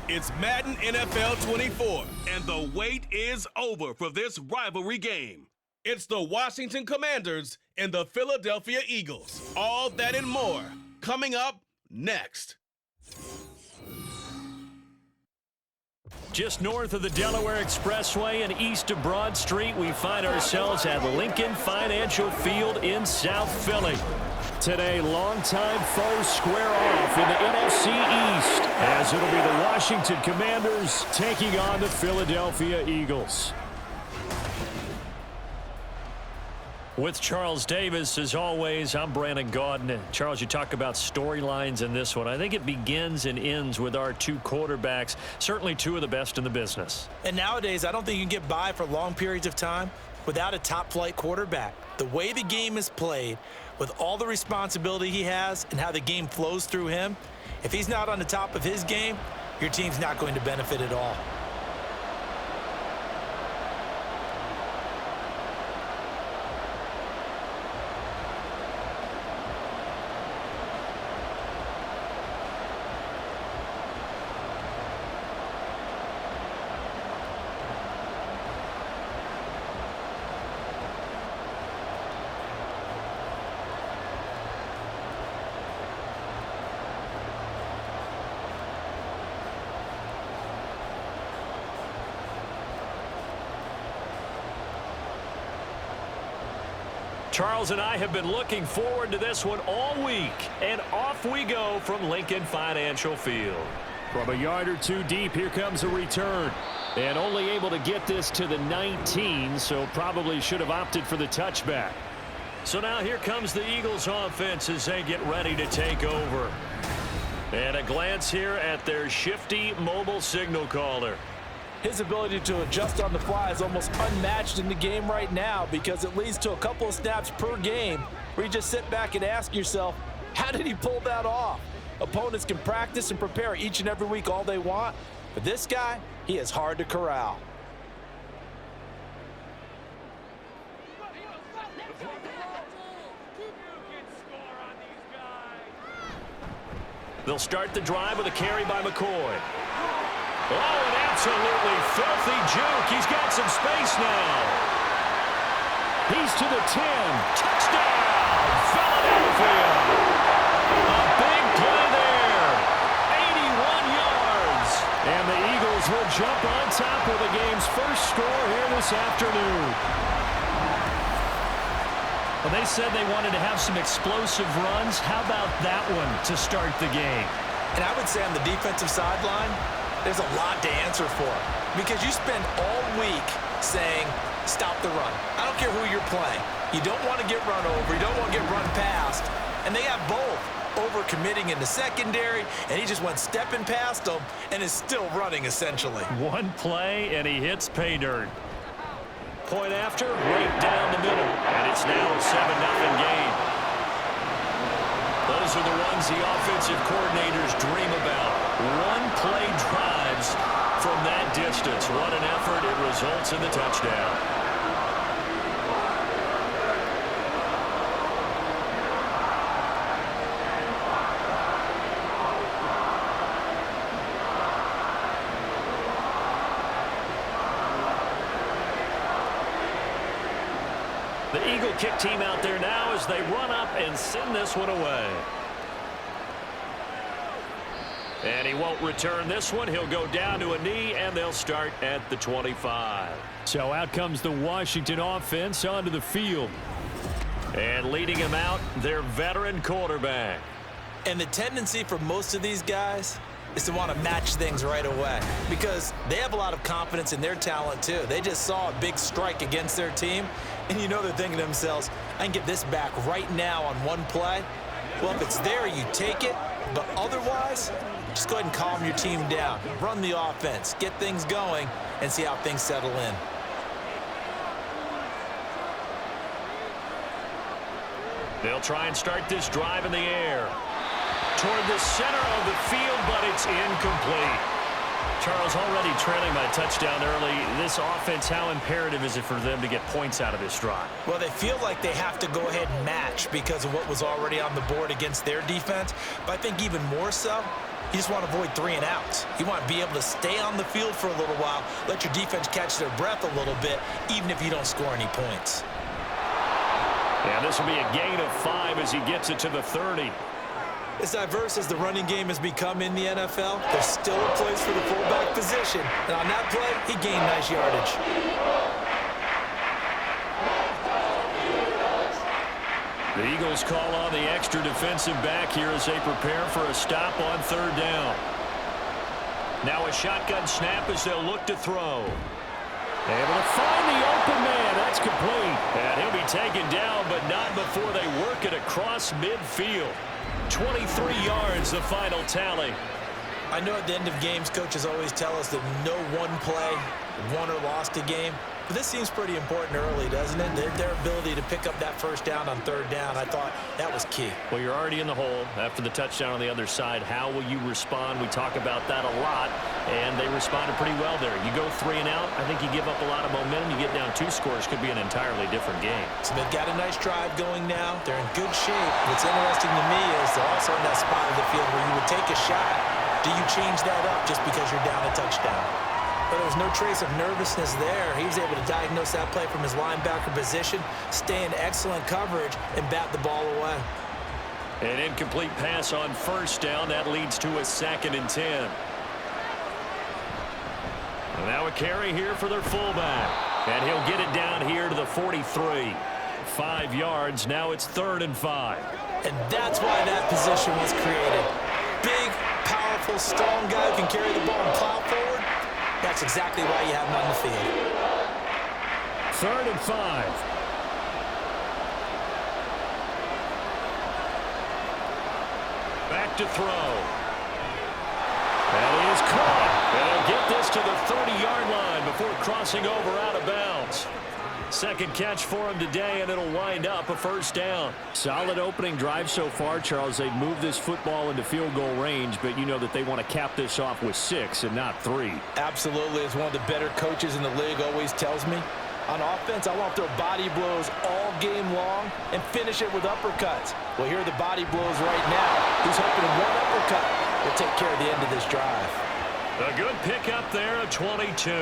It's Madden NFL 24, and the wait is over for this rivalry game. It's the Washington Commanders and the Philadelphia Eagles. All that and more coming up next. Just north of the Delaware Expressway and east of Broad Street, we find ourselves at Lincoln Financial Field in South Philly. Today, longtime foes square off in the NFC East, as it'll be the Washington Commanders taking on the Philadelphia Eagles. With Charles Davis, as always, I'm Brandon Gaudin. Charles, you talk about storylines in this one. I think it begins and ends with our two quarterbacks, certainly two of the best in the business. And nowadays, I don't think you can get by for long periods of time without a top-flight quarterback. The way the game is played, with all the responsibility he has and how the game flows through him, if he's not on the top of his game, your team's not going to benefit at all. Charles and I have been looking forward to this one all week, and off we go from Lincoln Financial Field. From a yard or two deep, here comes a return. And only able to get this to the 19, so probably should have opted for the touchback. So now here comes the Eagles offense as they get ready to take over. And a glance here at their shifty mobile signal caller. His ability to adjust on the fly is almost unmatched in the game right now because it leads to a couple of snaps per game where you just sit back and ask yourself, how did he pull that off? Opponents can practice and prepare each and every week all they want, but this guy, he is hard to corral. They'll start the drive with a carry by McCoy. Oh, an absolutely filthy juke. He's got some space now. He's to the 10. Touchdown, Philadelphia. A big play there. 81 yards. And the Eagles will jump on top of the game's first score here this afternoon. Well, they said they wanted to have some explosive runs. How about that one to start the game? And I would say on the defensive sideline, there's a lot to answer for because you spend all week saying, stop the run. I don't care who you're playing. You don't want to get run over. You don't want to get run past. And they have both over-committing in the secondary, and he just went stepping past them and is still running, essentially. One play, and he hits pay dirt. Point after, right down the middle. And it's now a 7-0 game. Those are the ones the offensive coordinators dream about. One-play drives from that distance. What an effort. It results in the touchdown. The Eagle kick team out there now as they run up and send this one away. And he won't return this one. He'll go down to a knee, and they'll start at the 25. So out comes the Washington offense onto the field. And leading him out, their veteran quarterback. And the tendency for most of these guys is to want to match things right away because they have a lot of confidence in their talent too. They just saw a big strike against their team, and you know they're thinking to themselves, I can get this back right now on one play. Well, if it's there, you take it, but otherwise, just go ahead and calm your team down. Run the offense, get things going, and see how things settle in. They'll try and start this drive in the air. Toward the center of the field, but it's incomplete. Charles, already trailing by a touchdown early. This offense, how imperative is it for them to get points out of this drive? Well, they feel like they have to go ahead and match because of what was already on the board against their defense. But I think even more so, You just want to avoid 3 and outs. You want to be able to stay on the field for a little while, let your defense catch their breath a little bit, even if you don't score any points. And this will be a gain of 5 as he gets it to the 30. As diverse as the running game has become in the NFL, there's still a place for the fullback position. And on that play, he gained nice yardage. The Eagles call on the extra defensive back here as they prepare for a stop on 3rd down. Now a shotgun snap as they'll look to throw. Able to find the open man. That's complete. And he'll be taken down, but not before they work it across midfield. 23 yards, the final tally. I know at the end of games, coaches always tell us that no one play won or lost a game. But this seems pretty important early, doesn't it? Their ability to pick up that 1st down on 3rd down, I thought that was key. Well, you're already in the hole after the touchdown on the other side. How will you respond? We talk about that a lot, and they responded pretty well there. You go 3 and out, I think you give up a lot of momentum. You get down 2 scores, could be an entirely different game. So they've got a nice drive going now. They're in good shape. What's interesting to me is they're also in that spot of the field where you would take a shot. Do you change that up just because you're down a touchdown? But there was no trace of nervousness there. He was able to diagnose that play from his linebacker position, stay in excellent coverage, and bat the ball away. An incomplete pass on 1st down. That leads to a 2nd and 10. And now a carry here for their fullback. And he'll get it down here to the 43. 5 yards. Now it's 3rd and 5. And that's why that position was created. Big, powerful, strong guy who can carry the ball and plow forward. That's exactly why you have him on the field. 3rd and 5. Back to throw. And he is caught. And he'll get this to the 30-yard line before crossing over out of bounds. 2nd catch for him today, and it'll wind up a 1st down. Solid opening drive so far, Charles. They've moved this football into field goal range, but you know that they want to cap this off with 6 and not 3. Absolutely. As one of the better coaches in the league always tells me, on offense, I want to throw body blows all game long and finish it with uppercuts. Well, here are the body blows right now. He's hoping one uppercut will take care of the end of this drive. A good pickup there, a 22.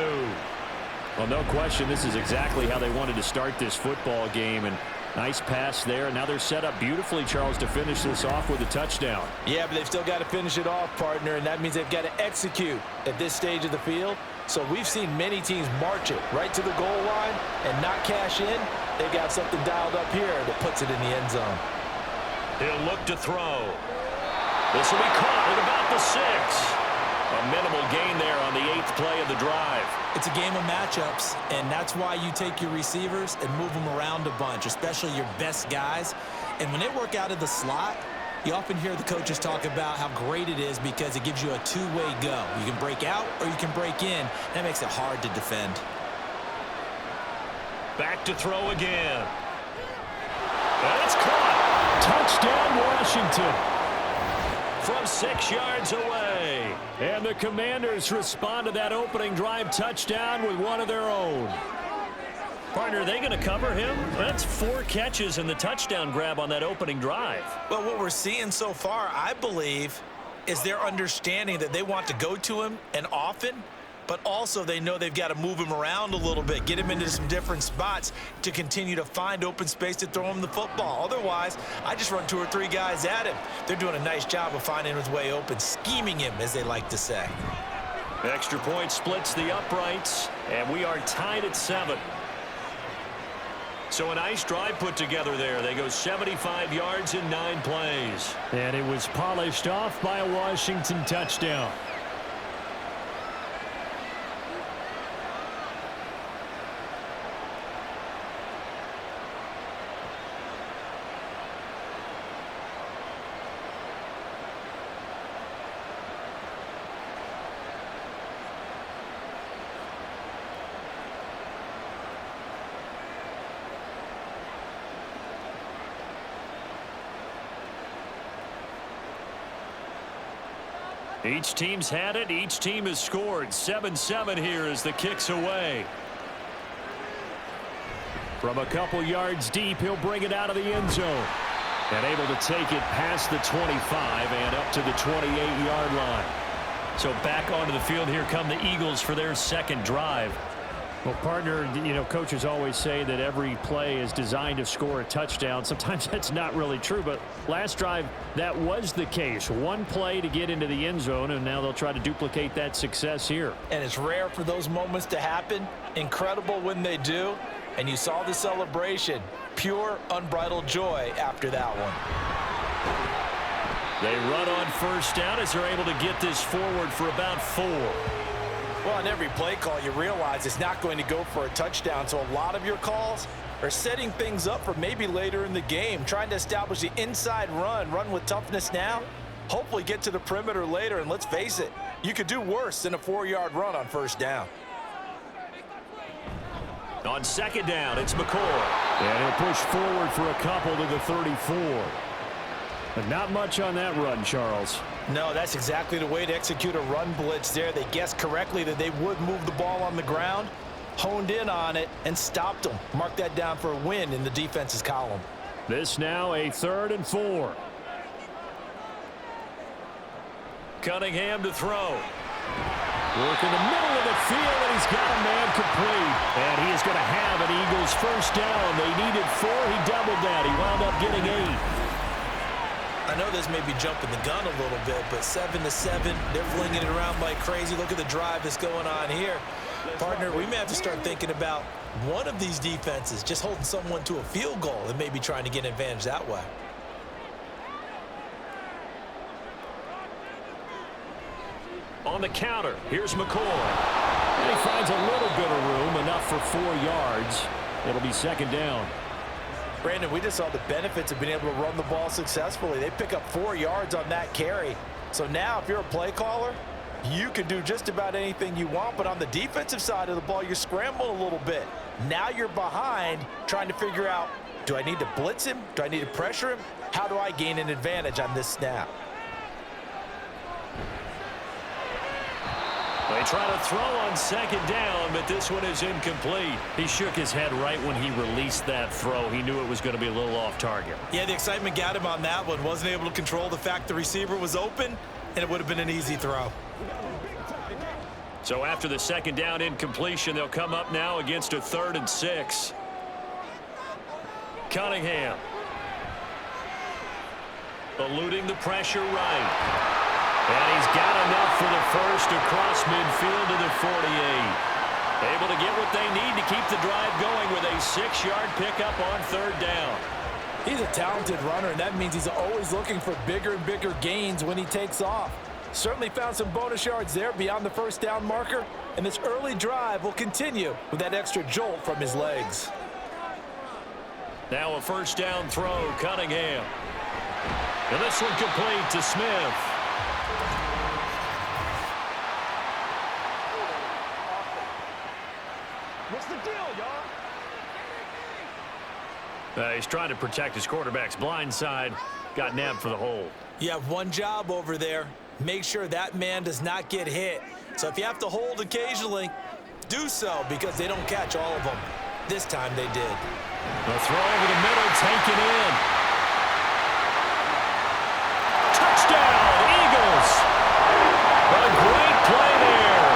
Well, no question, this is exactly how they wanted to start this football game. And nice pass there. Now they're set up beautifully, Charles, to finish this off with a touchdown. Yeah, but they've still got to finish it off, partner, and that means they've got to execute at this stage of the field. So we've seen many teams march it right to the goal line and not cash in. They've got something dialed up here that puts it in the end zone. He'll look to throw. This will be caught at about the 6. A minimal gain there on the 8th play of the drive. It's a game of matchups, and that's why you take your receivers and move them around a bunch, especially your best guys. And when they work out of the slot, you often hear the coaches talk about how great it is because it gives you a two-way go. You can break out or you can break in. That makes it hard to defend. Back to throw again. That's caught. Touchdown, Washington. From 6 yards away. And the Commanders respond to that opening drive touchdown with one of their own. Partner, are they going to cover him? That's 4 catches and the touchdown grab on that opening drive. Well, what we're seeing so far, I believe, is their understanding that they want to go to him and often, but also they know they've got to move him around a little bit, get him into some different spots to continue to find open space to throw him the football. Otherwise, I just run 2 or 3 guys at him. They're doing a nice job of finding his way open, scheming him, as they like to say. Extra point splits the uprights, and we are tied at 7. So a nice drive put together there. They go 75 yards in 9 plays. And it was polished off by a Washington touchdown. Each team's had it. Each team has scored. 7-7 here as the kick's away. From a couple yards deep, he'll bring it out of the end zone. And able to take it past the 25 and up to the 28-yard line. So back onto the field, here come the Eagles for their second drive. Well, partner, you know, coaches always say that every play is designed to score a touchdown. Sometimes that's not really true, but last drive, that was the case. One play to get into the end zone, and now they'll try to duplicate that success here. And it's rare for those moments to happen. Incredible when they do. And you saw the celebration. Pure, unbridled joy after that one. They run on first down as they're able to get this forward for about 4. Well, on every play call, you realize it's not going to go for a touchdown. So a lot of your calls are setting things up for maybe later in the game, trying to establish the inside run with toughness now, hopefully get to the perimeter later. And let's face it, you could do worse than a 4-yard run on first down. On second down, it's McCoy. And he'll push forward for a couple to the 34. But not much on that run, Charles. No, that's exactly the way to execute a run blitz there. They guessed correctly that they would move the ball on the ground, honed in on it, and stopped them. Mark that down for a win in the defense's column. This now a 3rd and 4. Cunningham to throw. Work in the middle of the field, and he's got a man complete. And he is going to have an Eagles first down. They needed 4. He doubled that. He wound up getting 8. I know this may be jumping the gun a little bit, but 7-7, they're flinging it around like crazy. Look at the drive that's going on here. Partner, we may have to start thinking about one of these defenses just holding someone to a field goal and maybe trying to get an advantage that way. On the counter, here's McCoy. And he finds a little bit of room, enough for 4 yards. It'll be second down. Brandon, we just saw the benefits of being able to run the ball successfully. They pick up 4 yards on that carry. So now if you're a play caller, you can do just about anything you want. But on the defensive side of the ball, you're scrambling a little bit. Now you're behind trying to figure out, do I need to blitz him? Do I need to pressure him? How do I gain an advantage on this snap? They try to throw on second down, but this one is incomplete. He shook his head right when he released that throw. He knew it was going to be a little off target. Yeah, the excitement got him on that one. Wasn't able to control the fact the receiver was open, and it would have been an easy throw. So after the second down incompletion, they'll come up now against a 3rd and 6. Cunningham. Eluding the pressure right. And he's got enough for the first across midfield to the 48. Able to get what they need to keep the drive going with a 6-yard pickup on 3rd down. He's a talented runner, and that means he's always looking for bigger and bigger gains when he takes off. Certainly found some bonus yards there beyond the first down marker, and this early drive will continue with that extra jolt from his legs. Now a first down throw, Cunningham. And this one complete to Smith. What's the deal, y'all? He's trying to protect his quarterback's blind side. Got nabbed for the hold. You have one job over there. Make sure that man does not get hit. So if you have to hold occasionally, do so because they don't catch all of them. This time they did. The throw over the middle taken in. Touchdown, Eagles. A great play there.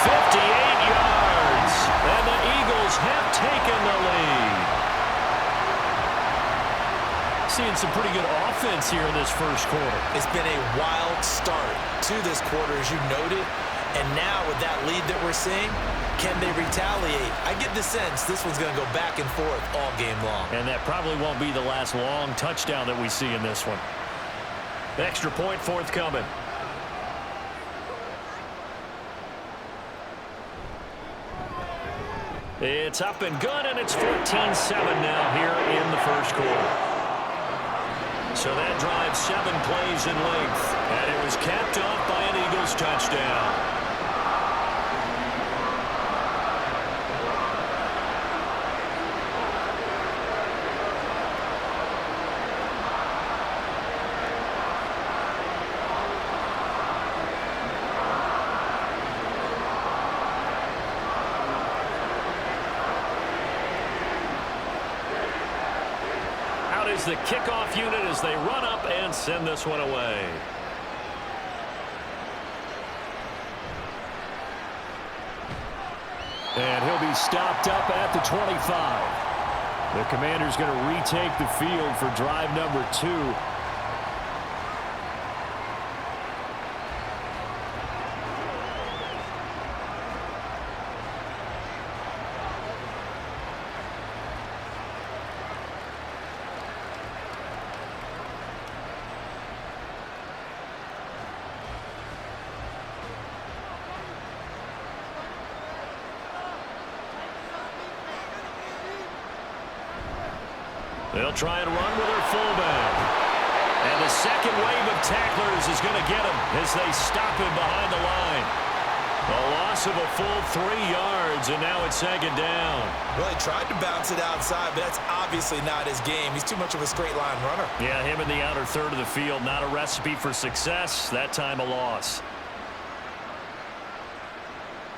58 yards. And the Eagles have taken the lead. Seeing some pretty good offense here in this first quarter. It's been a wild start to this quarter, as you noted. And now with that lead that we're seeing, can they retaliate? I get the sense this one's going to go back and forth all game long. And that probably won't be the last long touchdown that we see in this one. Extra point forthcoming. It's up and good, and it's 14-7 now here in the first quarter. So that drive 7 plays in length, and it was capped off by an Eagles touchdown. Here's the kickoff unit as they run up and send this one away. And he'll be stopped up at the 25. The Commander's going to retake the field for drive number 2. They'll try and run with their fullback. And the second wave of tacklers is going to get him as they stop him behind the line. A loss of a full 3 yards, and now it's second down. Well, he tried to bounce it outside, but that's obviously not his game. He's too much of a straight line runner. Yeah, him in the outer third of the field, not a recipe for success. That time a loss.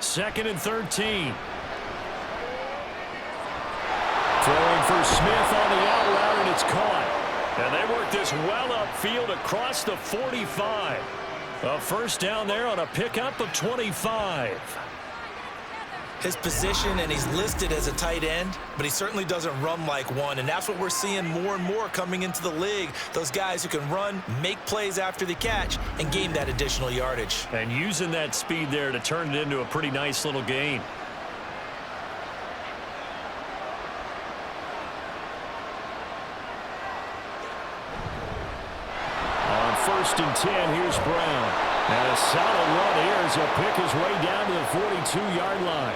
2nd and 13. Throwing for Smith on the out route, and it's caught. And they work this well upfield across the 45. A first down there on a pickup of 25. His position, and he's listed as a tight end, but he certainly doesn't run like one, and that's what we're seeing more and more coming into the league. Those guys who can run, make plays after the catch, and gain that additional yardage. And using that speed there to turn it into a pretty nice little gain. On 1st and 10, here's Brown. And a solid run here as he'll pick his way down to the 42-yard line.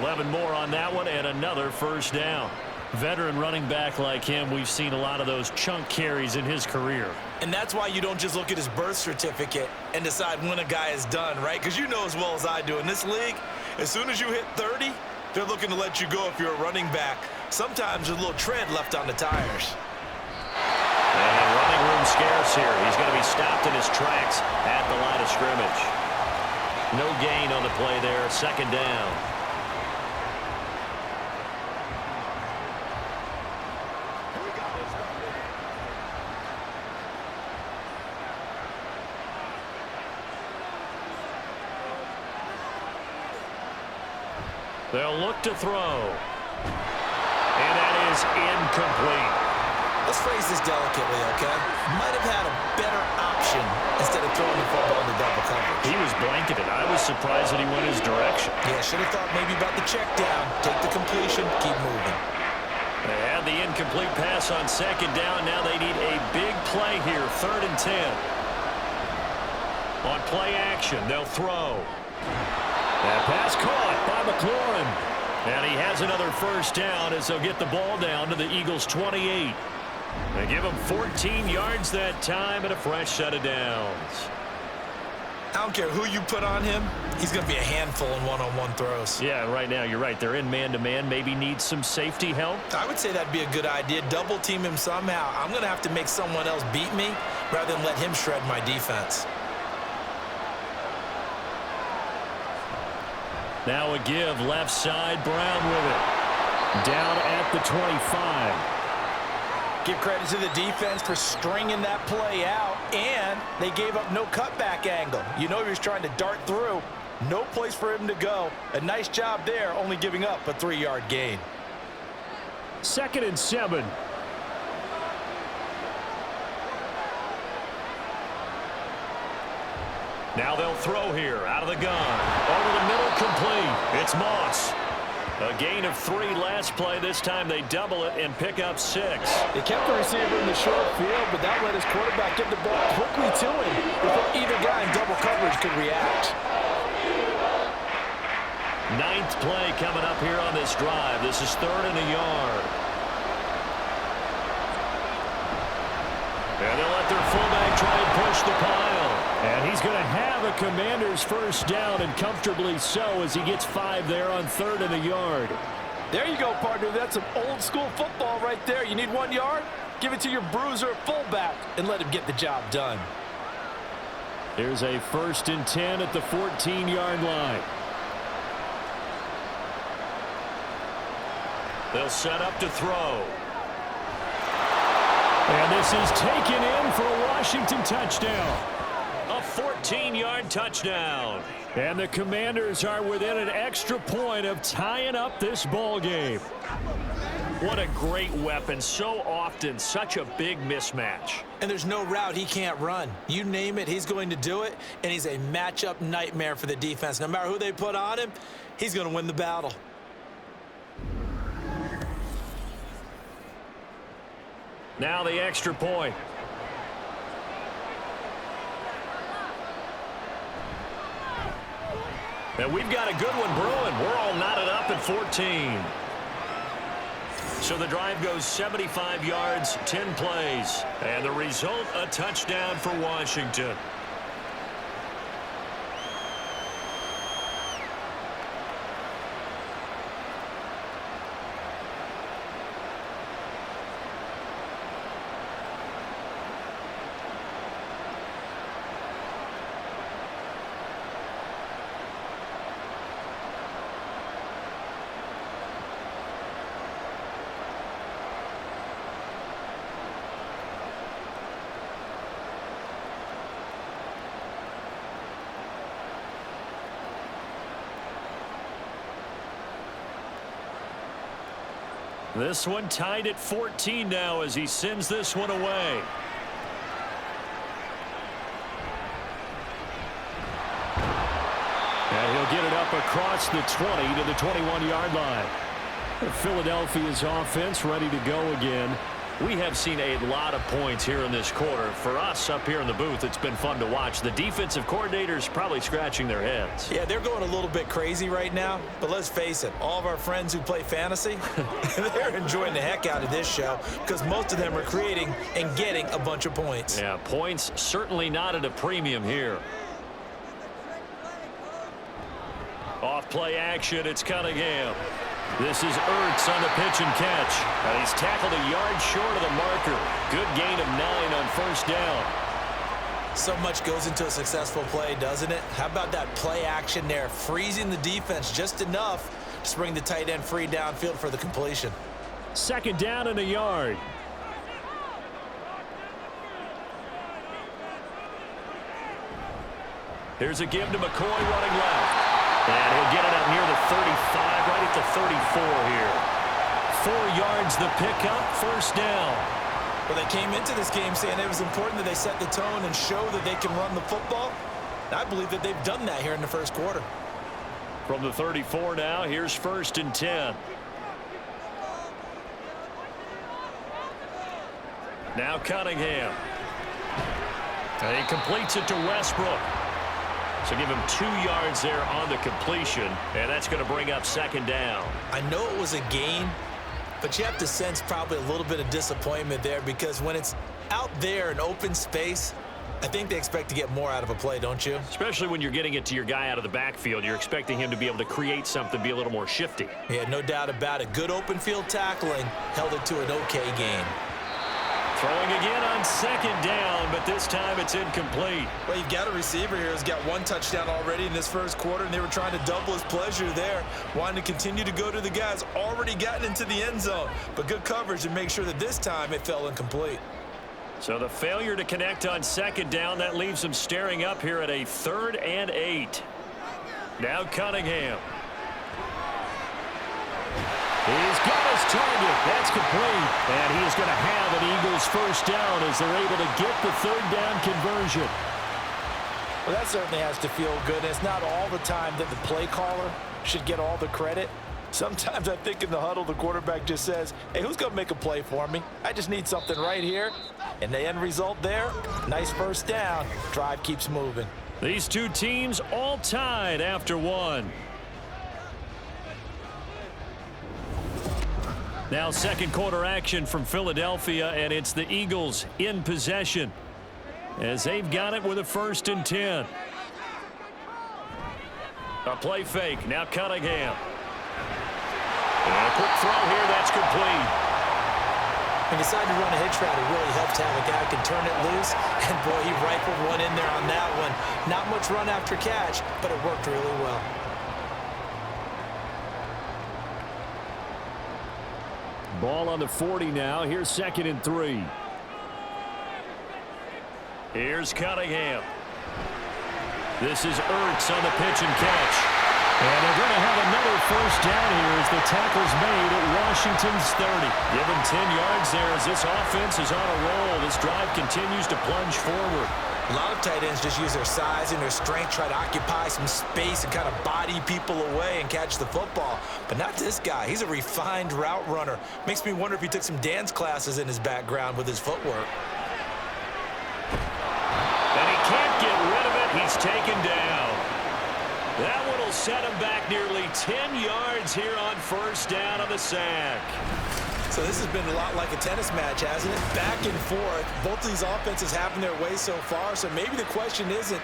11 more on that one and another first down. Veteran running back like him, we've seen a lot of those chunk carries in his career. And that's why you don't just look at his birth certificate and decide when a guy is done, right? Because you know as well as I do, in this league, as soon as you hit 30, they're looking to let you go if you're a running back. Sometimes there's a little tread left on the tires. And running room scarce here. He's going to be stopped in his tracks at the line of scrimmage. No gain on the play there. Second down. They'll look to throw. And that is incomplete. Let's phrase this delicately, okay? Might have had a better option instead of throwing the football into double coverage. He was blanketed. I was surprised that he went his direction. Yeah, should have thought maybe about the check down. Take the completion, keep moving. They had the incomplete pass on second down. Now they need a big play here. 3rd and 10. On play action, they'll throw. That pass caught by McLaurin. And he has another first down as they'll get the ball down to the Eagles' 28. They give him 14 yards that time and a fresh set of downs. I don't care who you put on him. He's going to be a handful in one-on-one throws. Yeah, right now you're right. They're in man-to-man. Maybe needs some safety help. I would say that'd be a good idea. Double team him somehow. I'm going to have to make someone else beat me rather than let him shred my defense. Now a give left side. Brown with it. Down at the 25. Give credit to the defense for stringing that play out, and they gave up no cutback angle. You know he was trying to dart through. No place for him to go. A nice job there, only giving up a 3-yard gain. 2nd and 7. Now they'll throw here out of the gun. Over the middle, complete. It's Moss. A gain of 3 last play. This time they double it and pick up 6. They kept the receiver in the short field, but that let his quarterback get the ball quickly to him before either guy in double coverage could react. 9th play coming up here on this drive. This is 3rd and a yard. And they'll let their fullback try and push the pile. And he's going to have a Commander's first down, and comfortably so, as he gets 5 there on 3rd and a yard. There you go, partner. That's some old-school football right there. You need 1 yard? Give it to your bruiser fullback and let him get the job done. Here's a 1st and 10 at the 14-yard line. They'll set up to throw. And this is taken in for a Washington touchdown. A 14-yard touchdown. And the Commanders are within an extra point of tying up this ball game. What a great weapon. So often, such a big mismatch. And there's no route he can't run. You name it, he's going to do it, and he's a matchup nightmare for the defense. No matter who they put on him, he's going to win the battle. Now the extra point. And we've got a good one brewing. We're all knotted up at 14. So the drive goes 75 yards, 10 plays. And the result, a touchdown for Washington. This one tied at 14 now as he sends this one away. And he'll get it up across the 20 to the 21-yard line. Philadelphia's offense ready to go again. We have seen a lot of points here in this quarter. For us up here in the booth, it's been fun to watch. The defensive coordinators probably scratching their heads. Yeah, they're going a little bit crazy right now. But let's face it, all of our friends who play fantasy, they're enjoying the heck out of this show because most of them are creating and getting a bunch of points. Yeah, points certainly not at a premium here. Off play action, it's Cunningham. This is Ertz on the pitch and catch. And he's tackled a yard short of the marker. Good gain of 9 on first down. So much goes into a successful play, doesn't it? How about that play action there? Freezing the defense just enough to bring the tight end free downfield for the completion. Second down and a yard. Here's a give to McCoy running left. And he'll get it up near the 35, right at the 34 here. 4 yards the pickup, first down. Well, they came into this game saying it was important that they set the tone and show that they can run the football. I believe that they've done that here in the first quarter. From the 34 now, here's 1st and 10. Now Cunningham. And he completes it to Westbrook. So give him 2 yards there on the completion, and that's going to bring up 2nd down. I know it was a gain, but you have to sense probably a little bit of disappointment there because when it's out there in open space, I think they expect to get more out of a play, don't you? Especially when you're getting it to your guy out of the backfield. You're expecting him to be able to create something, be a little more shifty. Yeah, no doubt about it. Good open field tackling held it to an okay gain. Throwing again on 2nd down, but this time it's incomplete. Well, you've got a receiver here who's got 1 touchdown already in this first quarter, and they were trying to double his pleasure there, wanting to continue to go to the guys already gotten into the end zone. But good coverage to make sure that this time it fell incomplete. So the failure to connect on 2nd down, that leaves them staring up here at a 3rd and 8. Now Cunningham. He's got his target. That's complete. And he is going to have an Eagles first down as they're able to get the 3rd down conversion. Well, that certainly has to feel good. It's not all the time that the play caller should get all the credit. Sometimes I think in the huddle, the quarterback just says, hey, who's going to make a play for me? I just need something right here. And the end result there, nice first down. Drive keeps moving. These two teams all tied after 1. Now 2nd quarter action from Philadelphia, and it's the Eagles in possession as they've got it with a 1st and 10. A play fake. Now Cunningham. And a quick throw here. That's complete. When you decide to run a hitch route, it really helps to have a guy who can turn it loose. And, boy, he rifled one in there on that one. Not much run after catch, but it worked really well. Ball on the 40 now. Here's 2nd and 3. Here's Cunningham. This is Ertz on the pitch and catch. And they're going to have another first down here as the tackle's made at Washington's 30. Give them 10 yards there as this offense is on a roll. This drive continues to plunge forward. A lot of tight ends just use their size and their strength, try to occupy some space and kind of body people away and catch the football. But not this guy. He's a refined route runner. Makes me wonder if he took some dance classes in his background with his footwork. And he can't get rid of it. He's taken down. That one will set him back nearly 10 yards here on first down on the sack. So this has been a lot like a tennis match, hasn't it? Back and forth. Both of these offenses having their way so far. So maybe the question isn't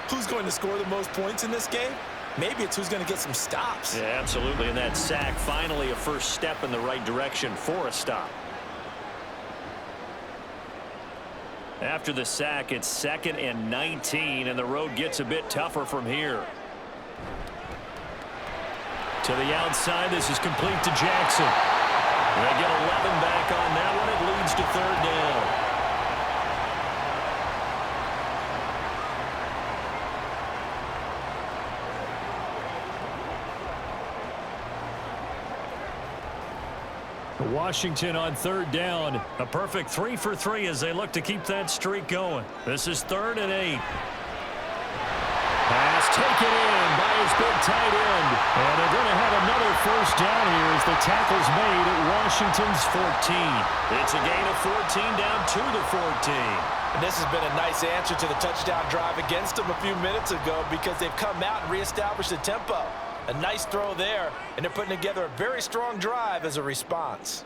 who's going to score the most points in this game. Maybe it's who's going to get some stops. Yeah, absolutely. And that sack, finally a first step in the right direction for a stop. After the sack, it's 2nd and 19, and the road gets a bit tougher from here. To the outside, this is complete to Jackson. They get 11 back on that one. It leads to 3rd down. Washington on 3rd down. A perfect 3 for 3 as they look to keep that streak going. This is 3rd and 8. Pass taken in by his big tight end. And they're going to have another first down here as the tackle's made at Washington's 14. It's a gain of 14 down to the 14. And this has been a nice answer to the touchdown drive against them a few minutes ago because they've come out and reestablished the tempo. A nice throw there, and they're putting together a very strong drive as a response.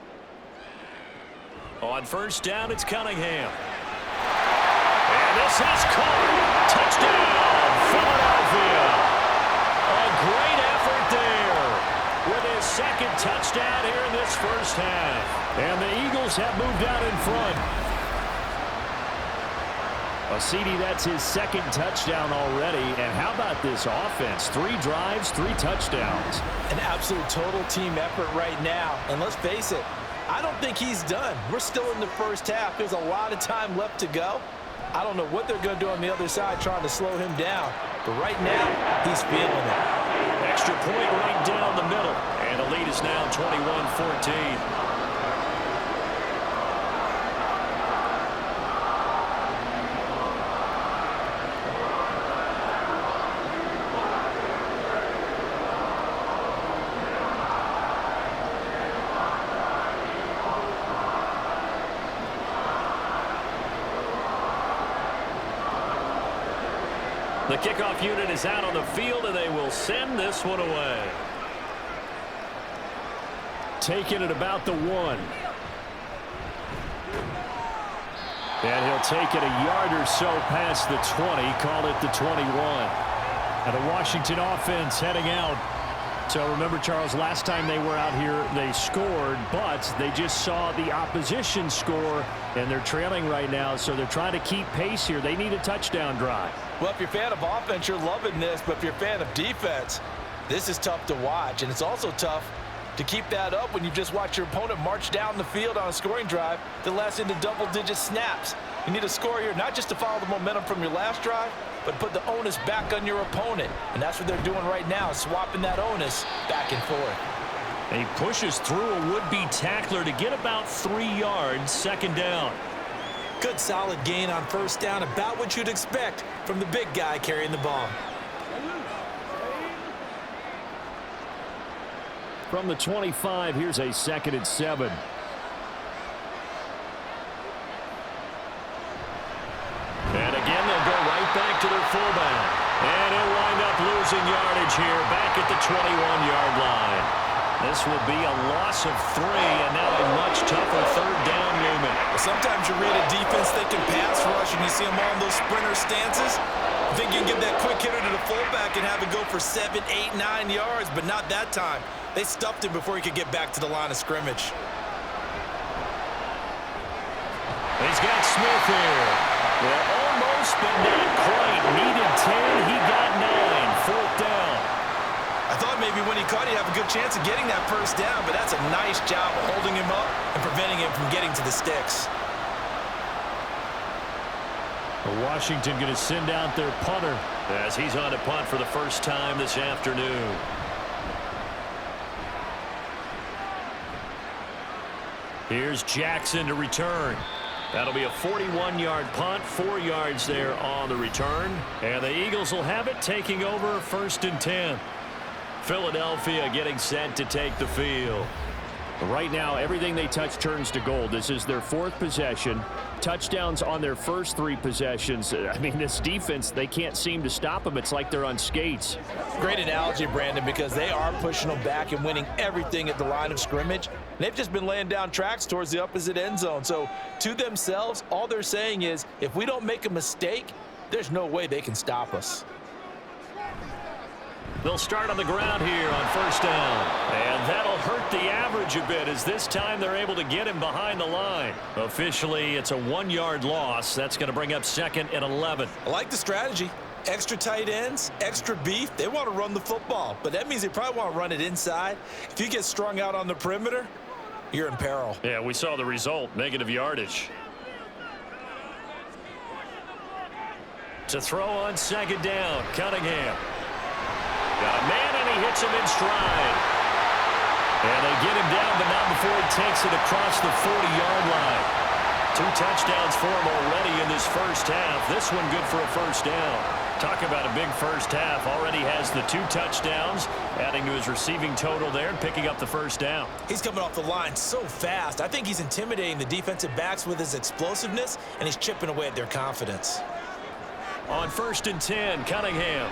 On first down, it's Cunningham. And this is caught. Touchdown, Philadelphia. A great effort there with his 2nd touchdown here in this first half. And the Eagles have moved out in front. CD, that's his 2nd touchdown already. And how about this offense? 3 drives, 3 touchdowns. An absolute total team effort right now. And let's face it, I don't think he's done. We're still in the first half. There's a lot of time left to go. I don't know what they're going to do on the other side trying to slow him down. But right now, he's feeling it. Extra point right down the middle. And the lead is now 21-14. The kickoff unit is out on the field, and they will send this one away. Taking it about the 1. And he'll take it a yard or so past the 20, call it the 21. And the Washington offense heading out. So remember, Charles, last time they were out here, they scored, but they just saw the opposition score, and they're trailing right now, so they're trying to keep pace here. They need a touchdown drive. Well, if you're a fan of offense, you're loving this, but if you're a fan of defense, this is tough to watch, and it's also tough to keep that up when you just watch your opponent march down the field on a scoring drive that lasts into double-digit snaps. You need a score here, not just to follow the momentum from your last drive, but put the onus back on your opponent. And that's what they're doing right now, swapping that onus back and forth. And he pushes through a would-be tackler to get about 3 yards, 2nd down. Good solid gain on first down, about what you'd expect from the big guy carrying the ball. From the 25, here's a 2nd and 7. And again, they'll go right back to their fullback. And he'll wind up losing yardage here back at the 21-yard line. This will be a loss of 3, and now a much tougher 3rd down movement. Sometimes you read a defense that can pass rush, and you see them all in those sprinter stances. You think you can give that quick hitter to the fullback and have it go for 7, 8, 9 yards, but not that time. They stuffed him before he could get back to the line of scrimmage. He's got Smith here. Well, almost, but not quite. Needed 10. He got 9. 4th down. I thought maybe when he caught it, he'd have a good chance of getting that first down, but that's a nice job of holding him up and preventing him from getting to the sticks. Washington going to send out their punter as he's on to punt for the first time this afternoon. Here's Jackson to return. That'll be a 41-yard punt, 4 yards there on the return. And the Eagles will have it, taking over 1st and 10. Philadelphia getting set to take the field. Right now, everything they touch turns to gold. This is their 4th possession. Touchdowns on their first 3 possessions. I mean, this defense, they can't seem to stop them. It's like they're on skates. Great analogy, Brandon, because they are pushing them back and winning everything at the line of scrimmage. They've just been laying down tracks towards the opposite end zone. So to themselves, all they're saying is, if we don't make a mistake, there's no way they can stop us. They'll start on the ground here on 1st down. And that'll hurt the average a bit, as this time they're able to get him behind the line. Officially, it's a 1-yard loss. That's going to bring up 2nd and 11. I like the strategy. Extra tight ends, extra beef. They want to run the football, but that means they probably want to run it inside. If you get strung out on the perimeter, you're in peril. Yeah, we saw the result, negative yardage. To throw on 2nd down, Cunningham. Got a man, and he hits him in stride. And they get him down, but not before he takes it across the 40-yard line. 2 touchdowns for him already in this first half. This one good for a 1st down. Talk about a big first half. Already has the 2 touchdowns, adding to his receiving total there and picking up the 1st down. He's coming off the line so fast. I think he's intimidating the defensive backs with his explosiveness, and he's chipping away at their confidence. On 1st and 10, Cunningham.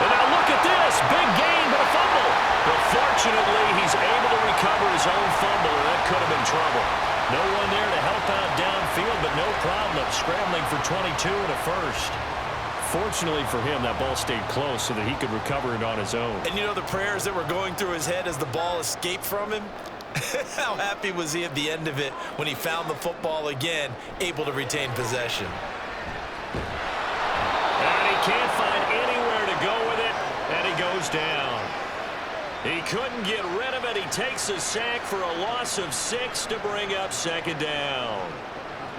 And now look at this. Big gain, but a fumble. But fortunately, he's able to recover his own fumble, and that could have been trouble. No one there to help out downfield, but no problem scrambling for 22 and a 1st. Fortunately for him, that ball stayed close so that he could recover it on his own. And you know the prayers that were going through his head as the ball escaped from him? How happy was he at the end of it when he found the football again, able to retain possession? And he can't find anywhere to go with it, and he goes down. He couldn't get rid of it. He takes a sack for a loss of 6 to bring up 2nd down.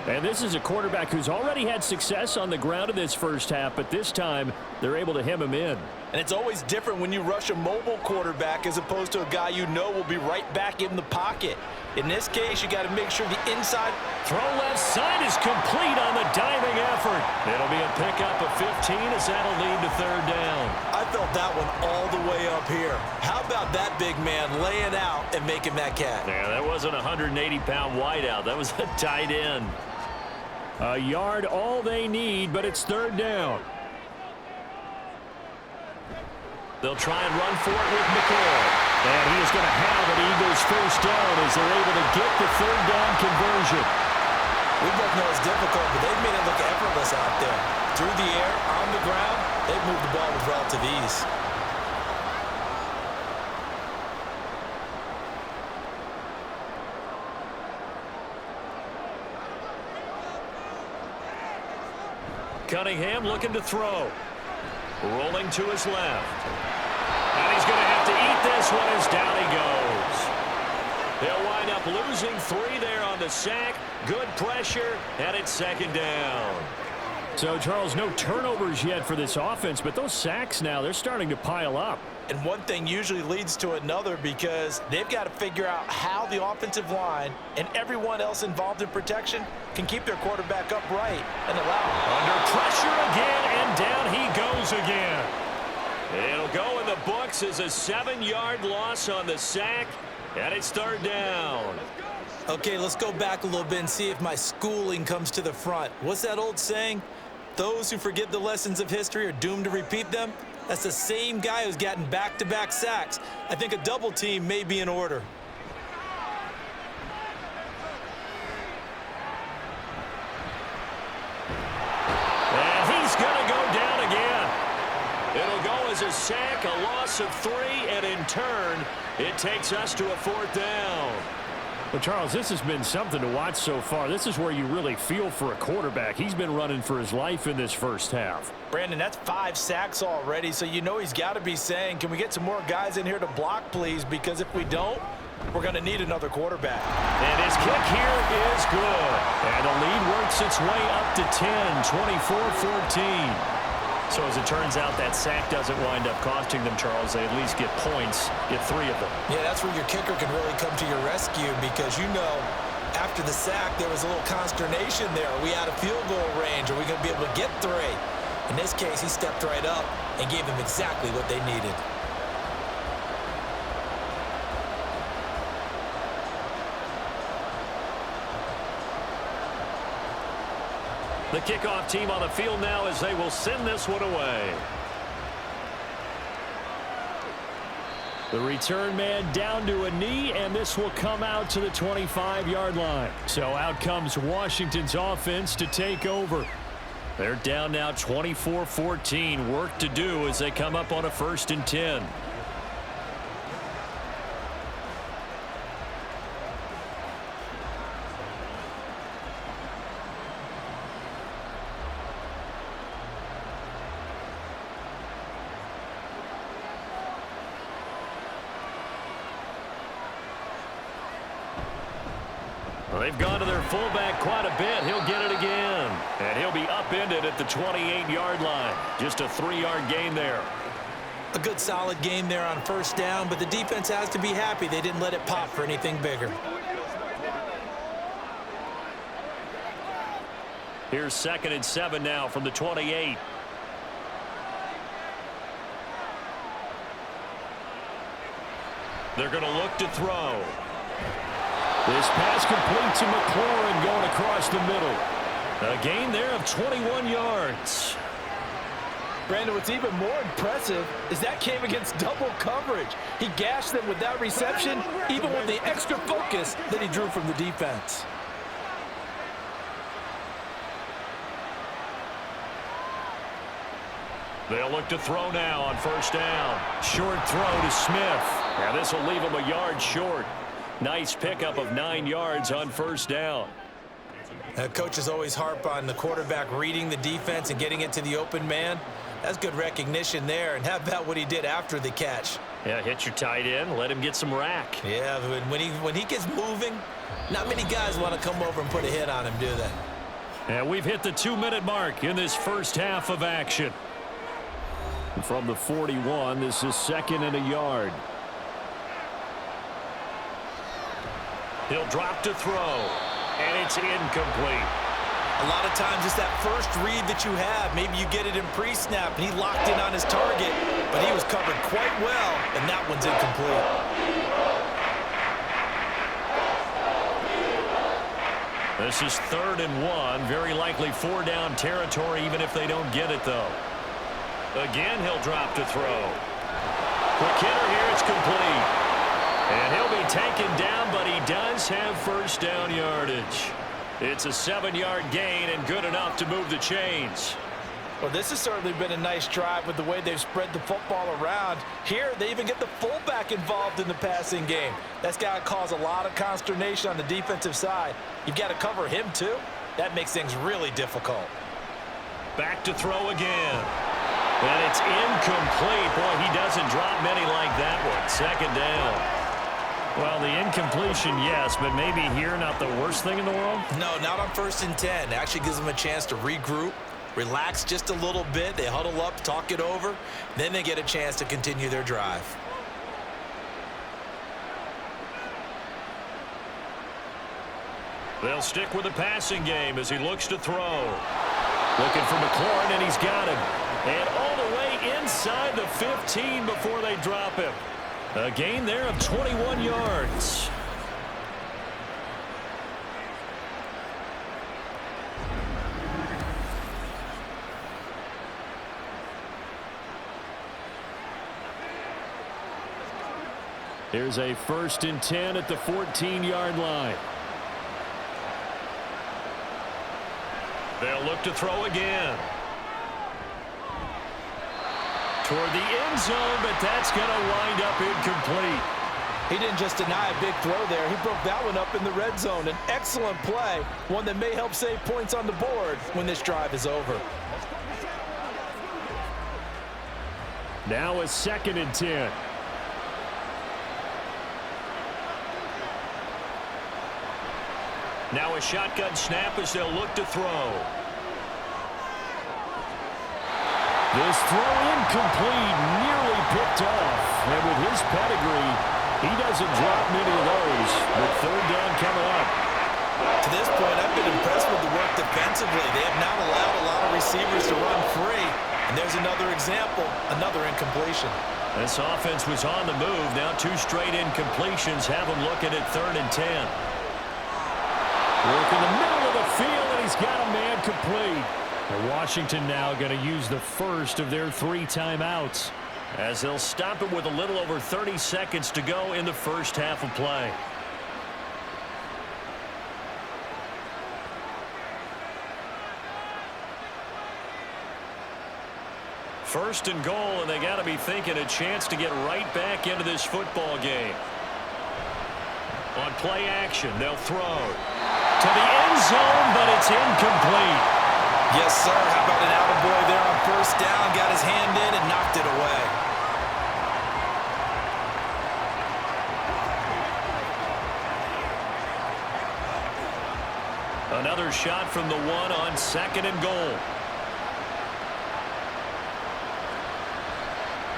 And this is a quarterback who's already had success on the ground in this first half, but this time they're able to hem him in. And it's always different when you rush a mobile quarterback as opposed to a guy you know will be right back in the pocket. In this case, you got to make sure the inside throw left side is complete on the diving effort. It'll be a pickup of 15 as that'll lead to 3rd down. I felt that one all the way up here. How about that big man laying out and making that catch? Yeah, that wasn't a 180-pound wideout. That was a tight end. A yard all they need, but it's 3rd down. They'll try and run for it with McCoy. And he is going to have an Eagles 1st down as they're able to get the 3rd down conversion. We both know it's difficult, but they've made it look effortless out there. Through the air, on the ground, they've moved the ball with relative ease. Cunningham looking to throw. Rolling to his left. And he's going to have to eat this one as down he goes. They'll wind up losing 3 there on the sack. Good pressure, and it's 2nd down. So, Charles, no turnovers yet for this offense, but those sacks now, they're starting to pile up. And one thing usually leads to another because they've got to figure out how the offensive line and everyone else involved in protection can keep their quarterback upright and allow. Under pressure again, and down he goes again. It'll go in the books as a 7-yard loss on the sack, and it's 3rd down. Okay, let's go back a little bit and see if my schooling comes to the front. What's that old saying? Those who forget the lessons of history are doomed to repeat them. That's the same guy who's gotten back-to-back sacks. I think a double team may be in order. And he's going to go down again. It'll go as a sack, a loss of 3, and in turn, it takes us to a 4th down. Well, Charles, this has been something to watch so far. This is where you really feel for a quarterback. He's been running for his life in this first half. Brandon, that's 5 sacks already, so you know he's got to be saying, can we get some more guys in here to block, please? Because if we don't, we're going to need another quarterback. And his kick here is good. And the lead works its way up to 10, 24-14. So as it turns out, that sack doesn't wind up costing them, Charles. They at least get points, get 3 of them. Yeah, that's where your kicker can really come to your rescue because, after the sack, there was a little consternation there. Are we out of field goal range? Are we going to be able to get 3? In this case, he stepped right up and gave them exactly what they needed. The kickoff team on the field now as they will send this one away. The return man down to a knee, and this will come out to the 25-yard line. So out comes Washington's offense to take over. They're down now 24-14. Work to do as they come up on a 1st and 10. They've gone to their fullback quite a bit. He'll get it again. And he'll be upended at the 28-yard line. Just a 3-yard gain there. A good solid game there on 1st down, but the defense has to be happy they didn't let it pop for anything bigger. Here's 2nd and 7 now from the 28. They're going to look to throw. This pass complete to McLaurin going across the middle. A gain there of 21 yards. Brandon, what's even more impressive is that came against double coverage. He gashed them with that reception, even with the extra focus that he drew from the defense. They'll look to throw now on 1st down. Short throw to Smith. Now this will leave him a yard short. Nice pickup of 9 yards on 1st down. Coaches always harp on the quarterback reading the defense and getting it to the open man. That's good recognition there. And how about what he did after the catch? Yeah, hit your tight end, let him get some rack. Yeah, when he gets moving, not many guys want to come over and put a hit on him, do they? And we've hit the 2-minute mark in this first half of action. From the 41, this is 2nd and a yard. He'll drop to throw, and it's incomplete. A lot of times it's that first read that you have. Maybe you get it in pre-snap, and he locked in on his target, but he was covered quite well, and that one's incomplete. This is 3rd and 1, very likely 4-down territory, even if they don't get it, though. Again, he'll drop to throw. Quick hitter here, it's complete. And he'll be taken down, but he does have 1st down yardage. It's a 7-yard gain and good enough to move the chains. Well, this has certainly been a nice drive with the way they've spread the football around. Here, they even get the fullback involved in the passing game. That's got to cause a lot of consternation on the defensive side. You've got to cover him, too. That makes things really difficult. Back to throw again. And it's incomplete. Boy, he doesn't drop many like that one. 2nd down. Well, the incompletion, yes, but maybe here not the worst thing in the world? No, not on 1st and 10. It actually gives them a chance to regroup, relax just a little bit. They huddle up, talk it over. Then they get a chance to continue their drive. They'll stick with the passing game as he looks to throw. Looking for McLaurin, and he's got him. And all the way inside the 15 before they drop him. A gain there of 21 yards. Here's a 1st and 10 at the 14-yard line. They'll look to throw again. Toward the end zone, but that's going to wind up incomplete. He didn't just deny a big throw there. He broke that one up in the red zone. An excellent play, one that may help save points on the board when this drive is over. Now a 2nd and 10. Now a shotgun snap as they'll look to throw. This throw incomplete, nearly picked off. And with his pedigree, he doesn't drop many of those. With third down coming up. To this point, I've been impressed with the work defensively. They have not allowed a lot of receivers to run free. And there's another example, another incompletion. This offense was on the move. Now 2 straight incompletions have them looking at 3rd and 10. Work in the middle of the field, and he's got a man complete. And Washington now going to use the first of their 3 timeouts, as they'll stop it with a little over 30 seconds to go in the first half of play. First and goal, and they got to be thinking a chance to get right back into this football game. On play action, they'll throw to the end zone, but it's incomplete. Yes, sir. How about an attaboy there on first down? Got his hand in and knocked it away. Another shot from the 1 on 2nd and goal.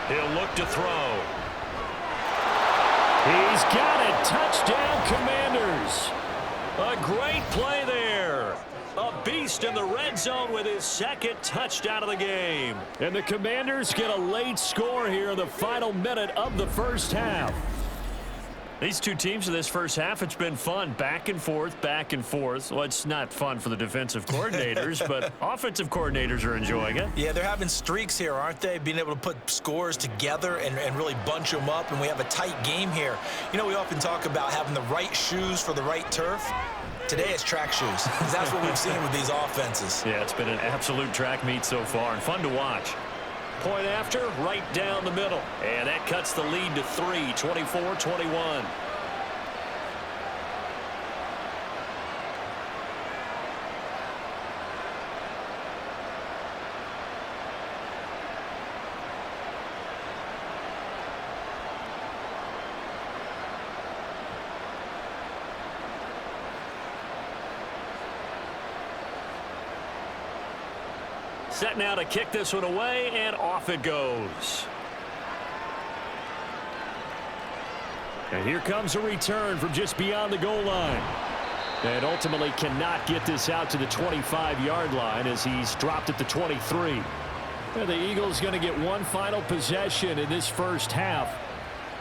He'll look to throw. He's got it. Touchdown, Commanders. A great play there. A beast in the red zone with his 2nd touchdown of the game. And the Commanders get a late score here in the final minute of the first half. These 2 teams in this first half, it's been fun. Back and forth, back and forth. Well, it's not fun for the defensive coordinators, but offensive coordinators are enjoying it. Yeah, they're having streaks here, aren't they? Being able to put scores together and really bunch them up, and we have a tight game here. You know, we often talk about having the right shoes for the right turf. Today it's track shoes, because that's what we've seen with these offenses. Yeah, it's been an absolute track meet so far, and fun to watch. Point after, right down the middle. And that cuts the lead to 3, 24-21. Set now to kick this one away, and off it goes. And here comes a return from just beyond the goal line. And ultimately cannot get this out to the 25-yard line as he's dropped at the 23. And the Eagles going to get one final possession in this first half.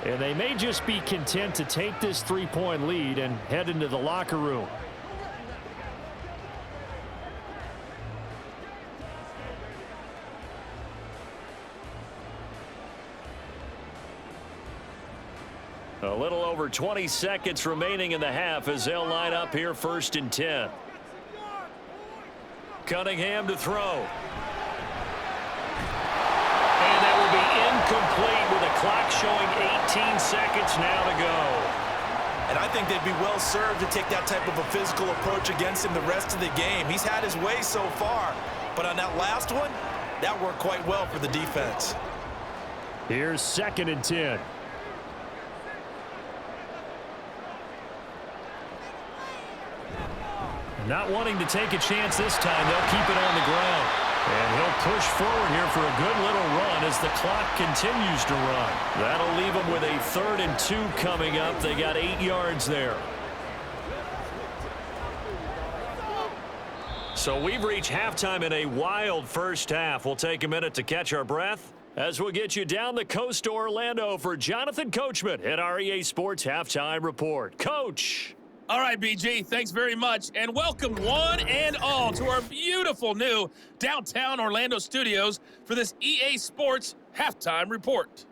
And they may just be content to take this 3-point lead and head into the locker room. A little over 20 seconds remaining in the half as they'll line up here 1st and 10. Cunningham to throw. And that will be incomplete with the clock showing 18 seconds now to go. And I think they'd be well served to take that type of a physical approach against him the rest of the game. He's had his way so far, but on that last one, that worked quite well for the defense. Here's 2nd and 10. Not wanting to take a chance this time, they'll keep it on the ground. And he'll push forward here for a good little run as the clock continues to run. That'll leave them with a 3rd and 2 coming up. They got 8 yards there. So we've reached halftime in a wild first half. We'll take a minute to catch our breath as we'll get you down the coast to Orlando for Jonathan Coachman at our EA Sports Halftime Report. Coach. All right, BG, thanks very much, and welcome one and all to our beautiful new downtown Orlando studios for this EA Sports Halftime Report.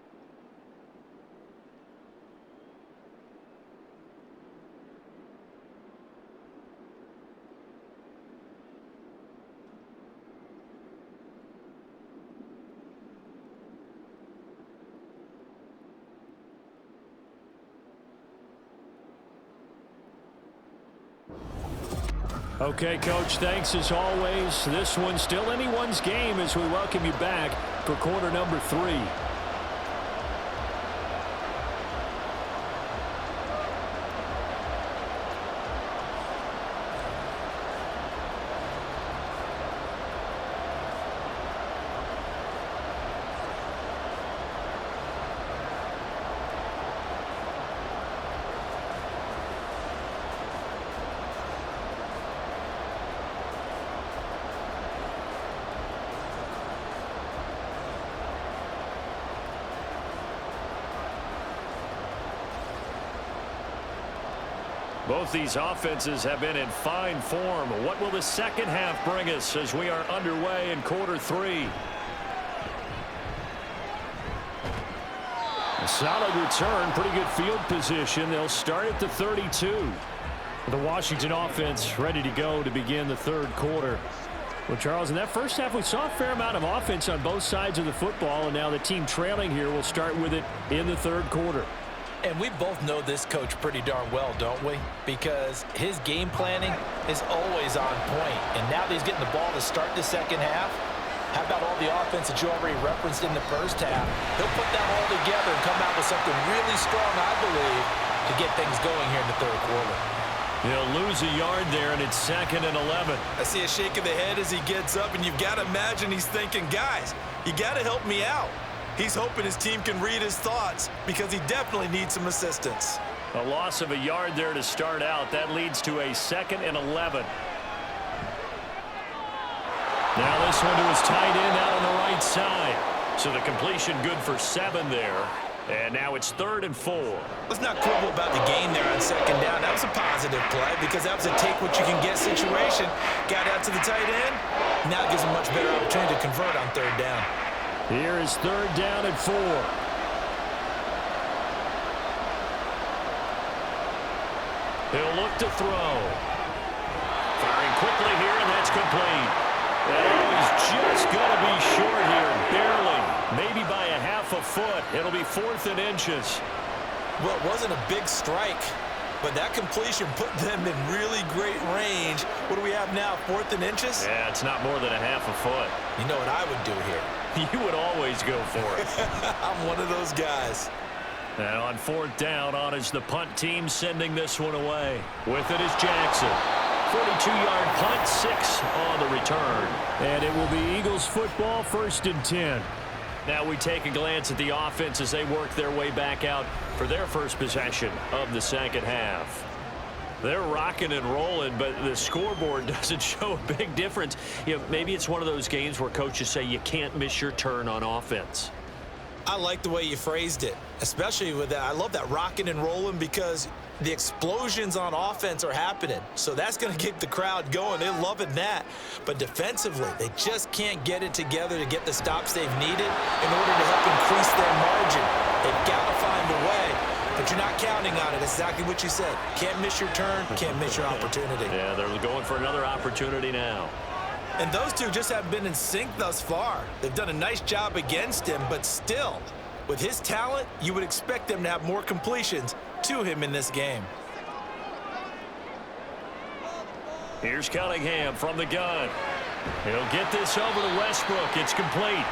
Okay, Coach, thanks as always. This one's still anyone's game as we welcome you back for quarter number 3. Both these offenses have been in fine form. What will the second half bring us as we are underway in quarter 3? A solid return, pretty good field position. They'll start at the 32. The Washington offense ready to go to begin the third quarter. Well, Charles, in that first half, we saw a fair amount of offense on both sides of the football, and now the team trailing here will start with it in the third quarter. And we both know this coach pretty darn well, don't we? Because his game planning is always on point. And now that he's getting the ball to start the second half, how about all the offense that you already referenced in the first half? He'll put that all together and come out with something really strong, I believe, to get things going here in the third quarter. He'll lose a yard there, and it's 2nd and 11. I see a shake of the head as he gets up, and you've got to imagine he's thinking, guys, you got to help me out. He's hoping his team can read his thoughts because he definitely needs some assistance. A loss of a yard there to start out. That leads to a 2nd and 11. Now this one to his tight end out on the right side. So the completion good for 7 there. And now it's 3rd and 4. Let's not quibble about the gain there on second down. That was a positive play because that was a take-what-you-can-get situation. Got out to the tight end. Now it gives him a much better opportunity to convert on 3rd down. Here is 3rd down and 4. He'll look to throw. Firing quickly here, and that's complete. That is just going to be short here, barely. Maybe by a half a foot. It'll be 4th and inches. Well, it wasn't a big strike, but that completion put them in really great range. What do we have now, 4th and inches? Yeah, it's not more than a half a foot. You know what I would do here? You would always go for it. I'm one of those guys. And on 4th down, on is the punt team sending this one away. With it is Jackson. 42-yard punt, 6 on the return. And it will be Eagles football, 1st and 10. Now we take a glance at the offense as they work their way back out for their first possession of the second half. They're rocking and rolling, but the scoreboard doesn't show a big difference. You know, maybe it's one of those games where coaches say you can't miss your turn on offense. I like the way you phrased it, especially with that. I love that rocking and rolling because the explosions on offense are happening. So that's going to keep the crowd going. They're loving that. But defensively, they just can't get it together to get the stops they've needed in order to help increase their margin. They've got to find a way. But you're not counting on it. That's exactly what you said. Can't miss your turn, can't miss your opportunity. Yeah, they're going for another opportunity now. And those two just haven't been in sync thus far. They've done a nice job against him, but still, with his talent, you would expect them to have more completions to him in this game. Here's Cunningham from the gun. He'll get this over to Westbrook. It's complete.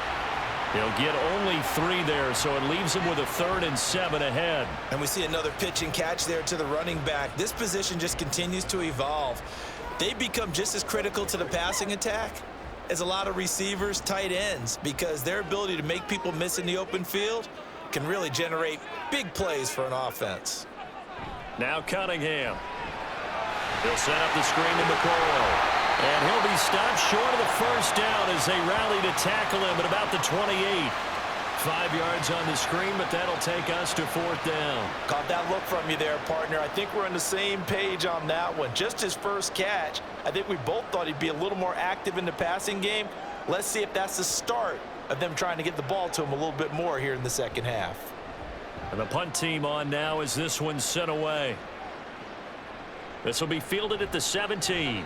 He'll get only 3 there, so it leaves him with a 3rd and 7 ahead. And we see another pitch and catch there to the running back. This position just continues to evolve. They become just as critical to the passing attack as a lot of receivers, tight ends, because their ability to make people miss in the open field can really generate big plays for an offense. Now Cunningham. He'll set up the screen to McCoy. And he'll be stopped short of the first down as they rally to tackle him at about the 28. 5 yards on the screen, but that'll take us to 4th down. Caught that look from you there, partner. I think we're on the same page on that one. Just his first catch, I think we both thought he'd be a little more active in the passing game. Let's see if that's the start of them trying to get the ball to him a little bit more here in the second half. And the punt team on now as this one's sent away. This will be fielded at the 17.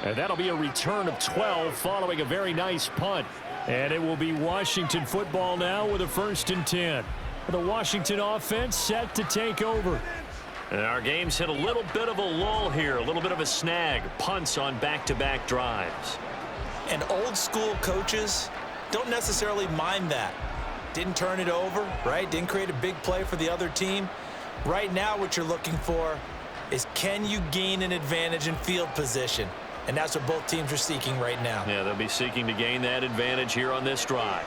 And that'll be a return of 12 following a very nice punt. And it will be Washington football now with a 1st and 10. The Washington offense set to take over. And our game's hit a little bit of a lull here, a little bit of a snag. Punts on back-to-back drives. And old school coaches don't necessarily mind that. Didn't turn it over, right? Didn't create a big play for the other team. Right now what you're looking for is can you gain an advantage in field position? And that's what both teams are seeking right now. Yeah, they'll be seeking to gain that advantage here on this drive.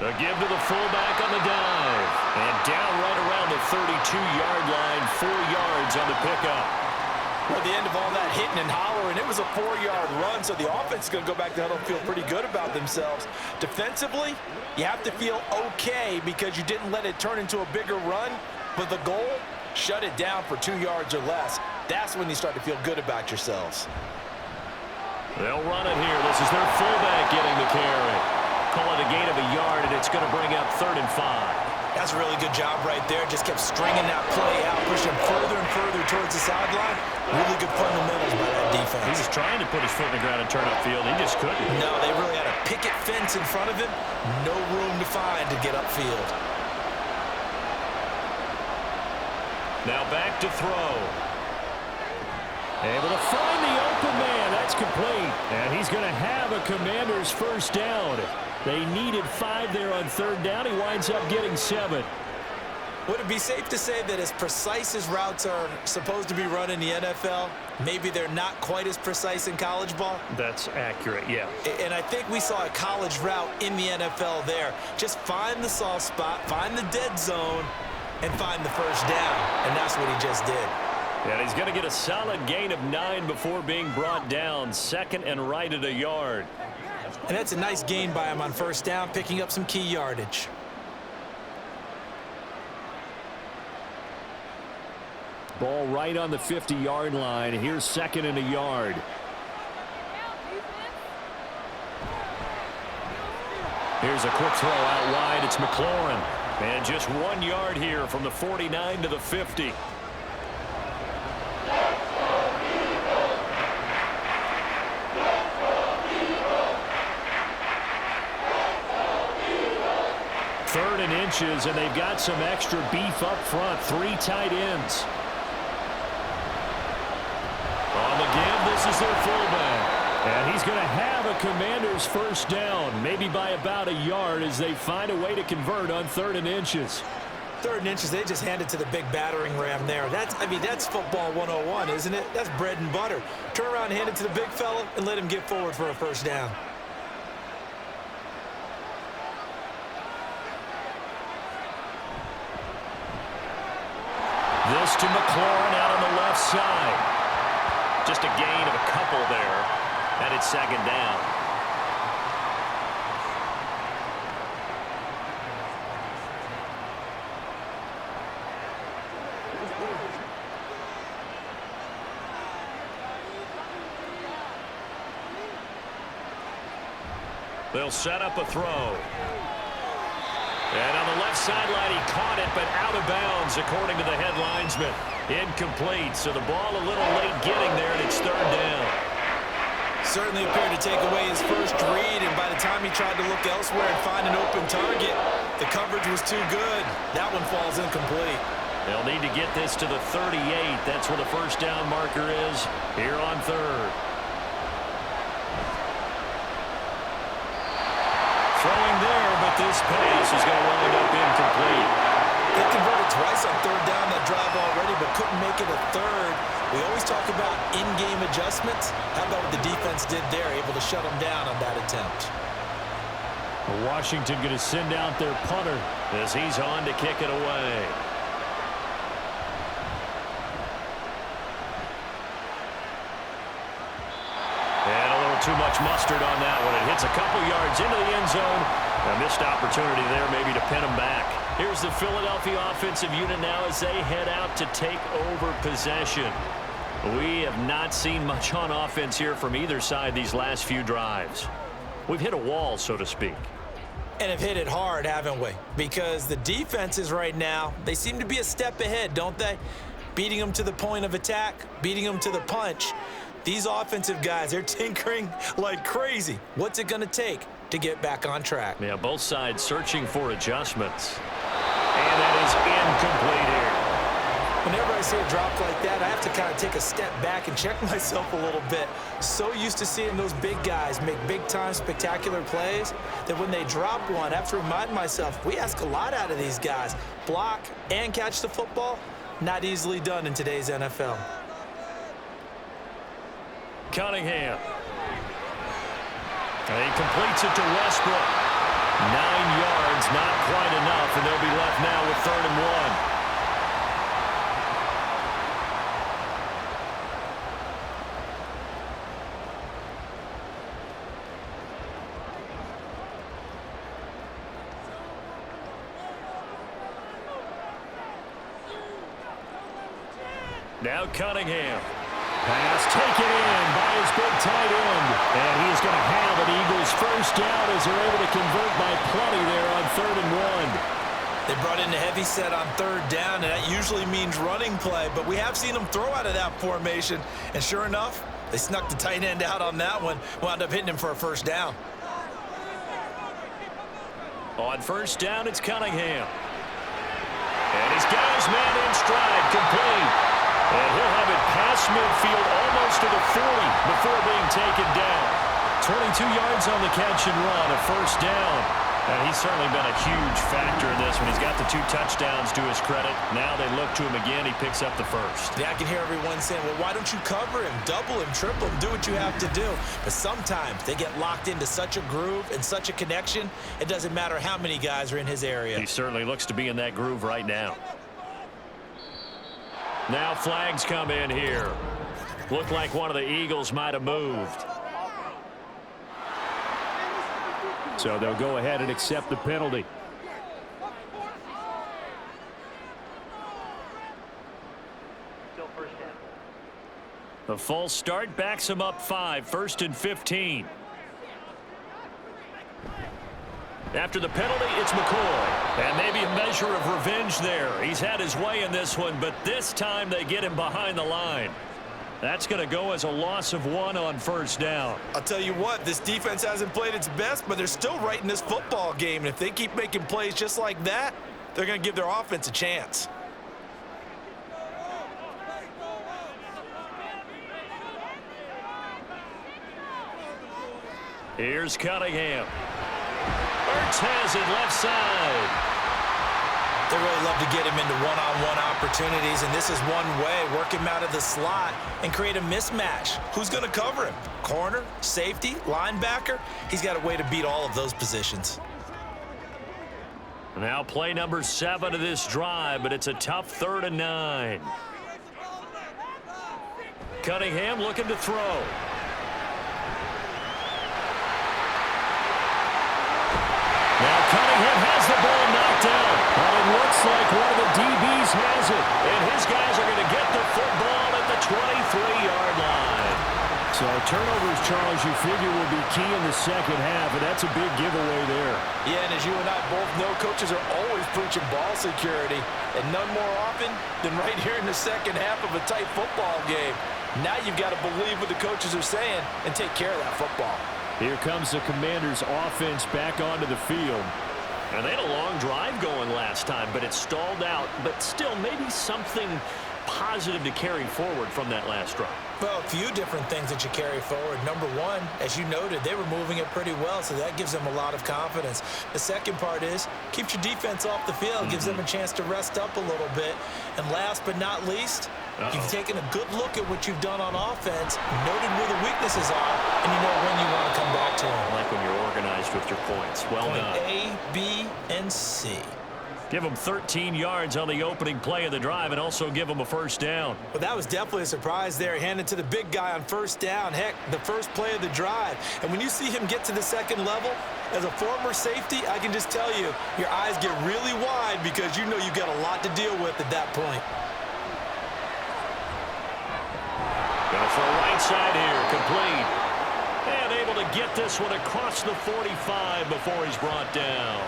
The give to the fullback on the dive. And down right around the 32-yard line, 4 yards on the pickup. At the end of all that hitting and hollering, it was a 4-yard run, so the offense is going to go back to huddle and feel pretty good about themselves. Defensively, you have to feel okay because you didn't let it turn into a bigger run, but the goal Shut it down for 2 yards or less. That's when you start to feel good about yourselves. They'll run it here. This is their fullback getting the carry. Call it a gain of a yard, and it's going to bring up 3rd and 5. That's a really good job right there. Just kept stringing that play out, pushing further and further towards the sideline. Really good fundamentals by that defense. He was trying to put his foot in the ground and turn upfield. He just couldn't. No, they really had a picket fence in front of him. No room to find to get upfield. Now back to throw. Able to find the open man. That's complete. And he's going to have a Commanders first down. They needed 5 there on 3rd down. He winds up getting 7. Would it be safe to say that as precise as routes are supposed to be run in the NFL, maybe they're not quite as precise in college ball? That's accurate, yeah. And I think we saw a college route in the NFL there. Just find the soft spot, find the dead zone, and find the first down. And that's what he just did. And he's going to get a solid gain of 9 before being brought down. 2nd and right at a yard. And that's a nice gain by him on first down, picking up some key yardage. Ball right on the 50-yard line. Here's 2nd and a yard. Here's a quick throw out wide. It's McLaurin. And just 1 yard here from the 49 to the 50. Third and inches, and they've got some extra beef up front. 3 tight ends. On the give, this is their fullback. And he's going to have a Commanders first down, maybe by about a yard as they find a way to convert on 3rd and inches. 3rd and inches, they just hand it to the big battering ram there. That's football 101, isn't it? That's bread and butter. Turn around, hand it to the big fella, and let him get forward for a first down. This to McLaurin out on the left side. Just a gain of a couple there. And it's 2nd down. They'll set up a throw. And on the left sideline, he caught it, but out of bounds, according to the head linesman. Incomplete, so the ball a little late getting there, and it's 3rd down. Certainly appeared to take away his first read, and by the time he tried to look elsewhere and find an open target, the coverage was too good. That one falls incomplete. They'll need to get this to the 38. That's where the first down marker is here on 3rd. Throwing there, but this pass is going to wind up incomplete. They converted twice on 3rd down that drive already, but couldn't make it a 3rd. We always talk about in-game adjustments. How about what the defense did there, able to shut them down on that attempt? Washington going to send out their punter as he's on to kick it away. And a little too much mustard on that one. It hits a couple yards into the end zone. A missed opportunity there maybe to pin him back. Here's the Philadelphia offensive unit now as they head out to take over possession. We have not seen much on offense here from either side these last few drives. We've hit a wall, so to speak. And have hit it hard, haven't we? Because the defenses right now, they seem to be a step ahead, don't they? Beating them to the point of attack, beating them to the punch. These offensive guys, they're tinkering like crazy. What's it going to take to get back on track? Yeah, both sides searching for adjustments. And that is incomplete here. Whenever I see a drop like that, I have to kind of take a step back and check myself a little bit. So used to seeing those big guys make big-time spectacular plays that when they drop one, I have to remind myself, we ask a lot out of these guys. Block and catch the football, not easily done in today's NFL. Cunningham. And he completes it to Westbrook. 9 yards, not quite enough, and they'll be left now with 3rd and 1. Now Cunningham. Pass taken in by his big tight end. And he's going to have an Eagles first down as they're able to convert by plenty there on 3rd and 1. They brought in the heavy set on 3rd down, and that usually means running play, but we have seen them throw out of that formation, and sure enough, they snuck the tight end out on that one, wound up hitting him for a first down. On 1st down, it's Cunningham. And he's got his man in stride, complete. And he'll have it past midfield almost to the 40 before being taken down. 22 yards on the catch and run, a first down. And he's certainly been a huge factor in this one. He's got the 2 touchdowns to his credit. Now they look to him again. He picks up the first. Yeah, I can hear everyone saying, well, why don't you cover him, double him, triple him, do what you have to do. But sometimes they get locked into such a groove and such a connection, it doesn't matter how many guys are in his area. He certainly looks to be in that groove right now. Now flags come in here. Looked like one of the Eagles might have moved. So they'll go ahead and accept the penalty. The false start backs him up 5, 1st and 15. After the penalty, it's McCoy. And maybe a measure of revenge there. He's had his way in this one, but this time they get him behind the line. That's going to go as a loss of 1 on 1st down. I'll tell you what, this defense hasn't played its best, but they're still right in this football game. And if they keep making plays just like that, they're going to give their offense a chance. Here's Cunningham. Ertz has it left side. They really love to get him into one-on-one opportunities, and this is one way, work him out of the slot and create a mismatch. Who's going to cover him? Corner, safety, linebacker? He's got a way to beat all of those positions. Now play number 7 of this drive, but it's a tough 3rd and 9. Cunningham looking to throw. Now Cunningham has the ball knocked down. And it looks like one of the DBs has it. And his guys are going to get the football at the 23-yard line. So turnovers, Charles, you figure will be key in the second half, and that's a big giveaway there. Yeah, and as you and I both know, coaches are always preaching ball security, and none more often than right here in the second half of a tight football game. Now you've got to believe what the coaches are saying and take care of that football. Here comes the Commanders' offense back onto the field. And they had a long drive going last time, but it stalled out. But still, maybe something positive to carry forward from that last drive. Well, a few different things that you carry forward. Number one, as you noted, they were moving it pretty well, so that gives them a lot of confidence. The second part is, keeps your defense off the field, gives them a chance to rest up a little bit. And last but not least, you've taken a good look at what you've done on offense, noted where the weaknesses are, and you know when you want to come back to them. I like when you're organized with your points. Well done. Point A, B, and C. Give them 13 yards on the opening play of the drive and also give them a first down. Well, that was definitely a surprise there, handed to the big guy on first down. Heck, the first play of the drive. And when you see him get to the second level, as a former safety, I can just tell you, your eyes get really wide because you know you've got a lot to deal with at that point. Going for a right side here, complete. And able to get this one across the 45 before he's brought down.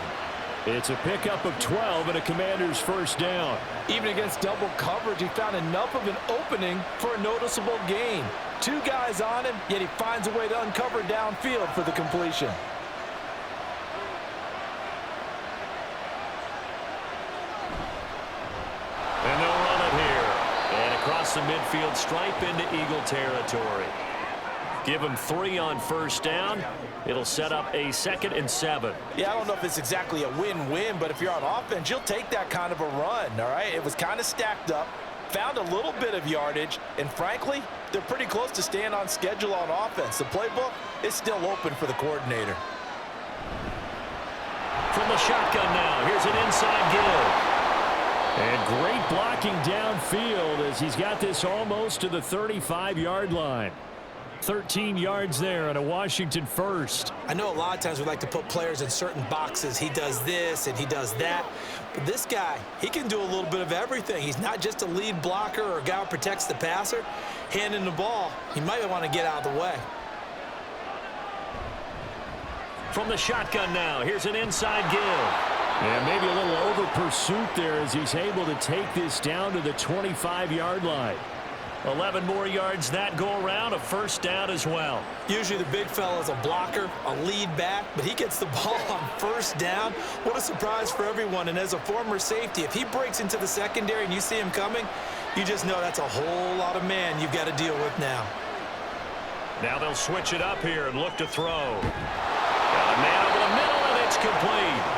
It's a pickup of 12 and a Commander's first down. Even against double coverage, he found enough of an opening for a noticeable gain. 2 guys on him, yet he finds a way to uncover downfield for the completion. And they'll run it here. And across the midfield stripe into Eagle territory. Give him 3 on first down. It'll set up a 2nd and 7. Yeah, I don't know if it's exactly a win-win, but if you're on offense, you'll take that kind of a run, all right? It was kind of stacked up, found a little bit of yardage, and frankly, they're pretty close to staying on schedule on offense. The playbook is still open for the coordinator. From the shotgun now, here's an inside give. And great blocking downfield as he's got this almost to the 35-yard line. 13 yards there and a Washington first. I know a lot of times we like to put players in certain boxes. He does this and he does that. But this guy, he can do a little bit of everything. He's not just a lead blocker or a guy who protects the passer. Handing the ball, he might want to get out of the way. From the shotgun now, here's an inside give. And maybe a little over pursuit there as he's able to take this down to the 25-yard line. 11 more yards that go around, a first down as well. Usually the big fella is a blocker, a lead back, but he gets the ball on first down. What a surprise for everyone. And as a former safety, if he breaks into the secondary and you see him coming, you just know that's a whole lot of man you've got to deal with now. Now they'll switch it up here and look to throw. Got a man over the middle, and it's complete.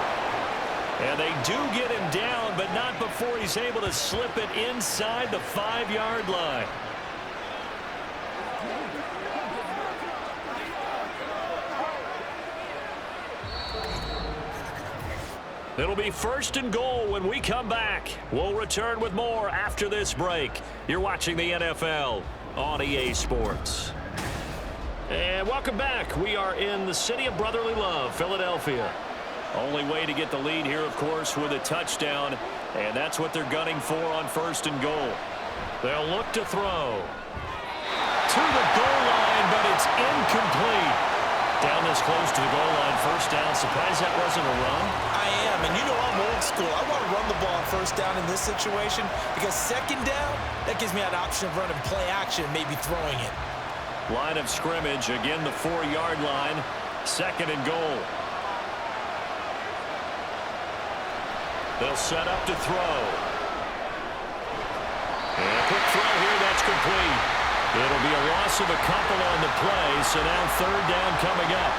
And they do get him down, but not before he's able to slip it inside the 5-yard line. It'll be first and goal when we come back. We'll return with more after this break. You're watching the NFL on EA Sports. And welcome back. We are in the city of brotherly love, Philadelphia. Only way to get the lead here, of course, with a touchdown, and that's what they're gunning for on first and goal. They'll look to throw. To the goal line, but it's incomplete. Down this close to the goal line, first down. Surprised that wasn't a run? I am, and you know I'm old school. I want to run the ball on first down in this situation because second down, that gives me an option of running play action, maybe throwing it. Line of scrimmage, again the 4-yard line, second and goal. They'll set up to throw. And a quick throw here, that's complete. It'll be a loss of a couple on the play, so now third down coming up.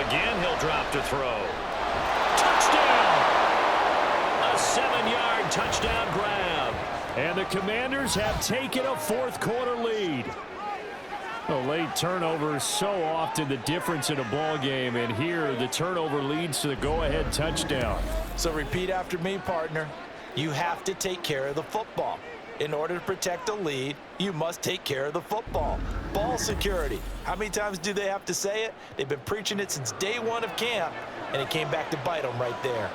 Again, he'll drop to throw. Touchdown! A 7-yard touchdown grab. And the Commanders have taken a fourth-quarter lead. A late turnover is so often the difference in a ball game, and here the turnover leads to the go-ahead touchdown. So repeat after me, partner. You have to take care of the football. In order to protect a lead, you must take care of the football. Ball security. How many times do they have to say it? They've been preaching it since day one of camp, and it came back to bite them right there.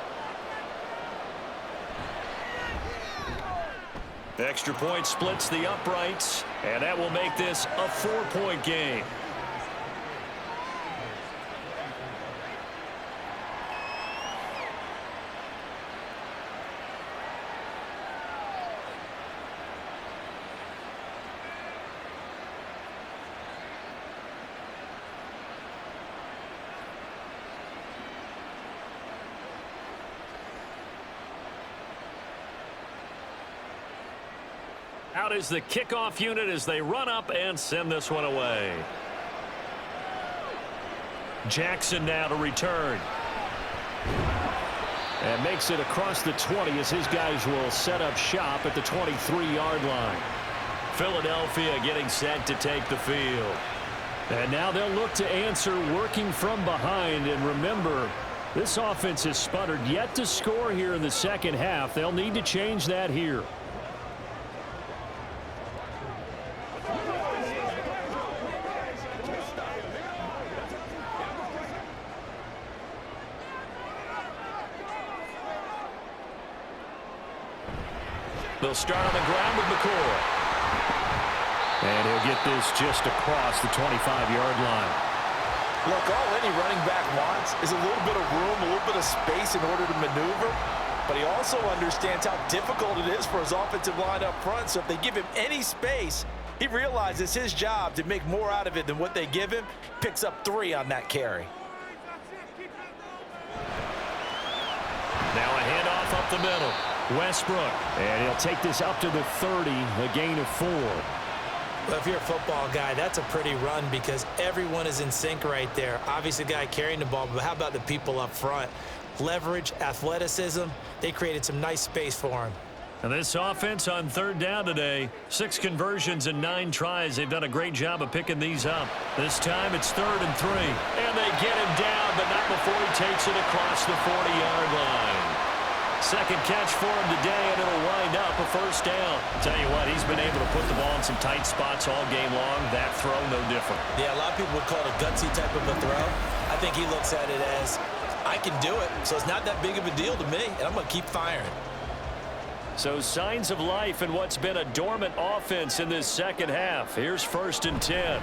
The extra point splits the uprights, and that will make this a 4-point game. Out is the kickoff unit as they run up and send this one away. Jackson now to return. And makes it across the 20 as his guys will set up shop at the 23-yard line. Philadelphia getting set to take the field. And now they'll look to answer working from behind. And remember, this offense has sputtered yet to score here in the second half. They'll need to change that here. They'll start on the ground with McCoy. And he'll get this just across the 25-yard line. Look, all any running back wants is a little bit of room, a little bit of space in order to maneuver. But he also understands how difficult it is for his offensive line up front. So if they give him any space, he realizes his job to make more out of it than what they give him. Picks up 3 on that carry. Now a handoff up the middle. Westbrook. And he'll take this up to the 30, a gain of 4. Well, if you're a football guy, that's a pretty run because everyone is in sync right there. Obviously, the guy carrying the ball, but how about the people up front? Leverage, athleticism, they created some nice space for him. And this offense on third down today, 6 conversions and 9 tries. They've done a great job of picking these up. This time it's 3rd and 3. And they get him down, but not before he takes it across the 40-yard line. Second catch for him today, and it'll wind up a first down. Tell you what, he's been able to put the ball in some tight spots all game long. That throw, no different. Yeah, a lot of people would call it a gutsy type of a throw. I think he looks at it as, I can do it, so it's not that big of a deal to me, and I'm going to keep firing. So signs of life in what's been a dormant offense in this second half. Here's 1st and 10.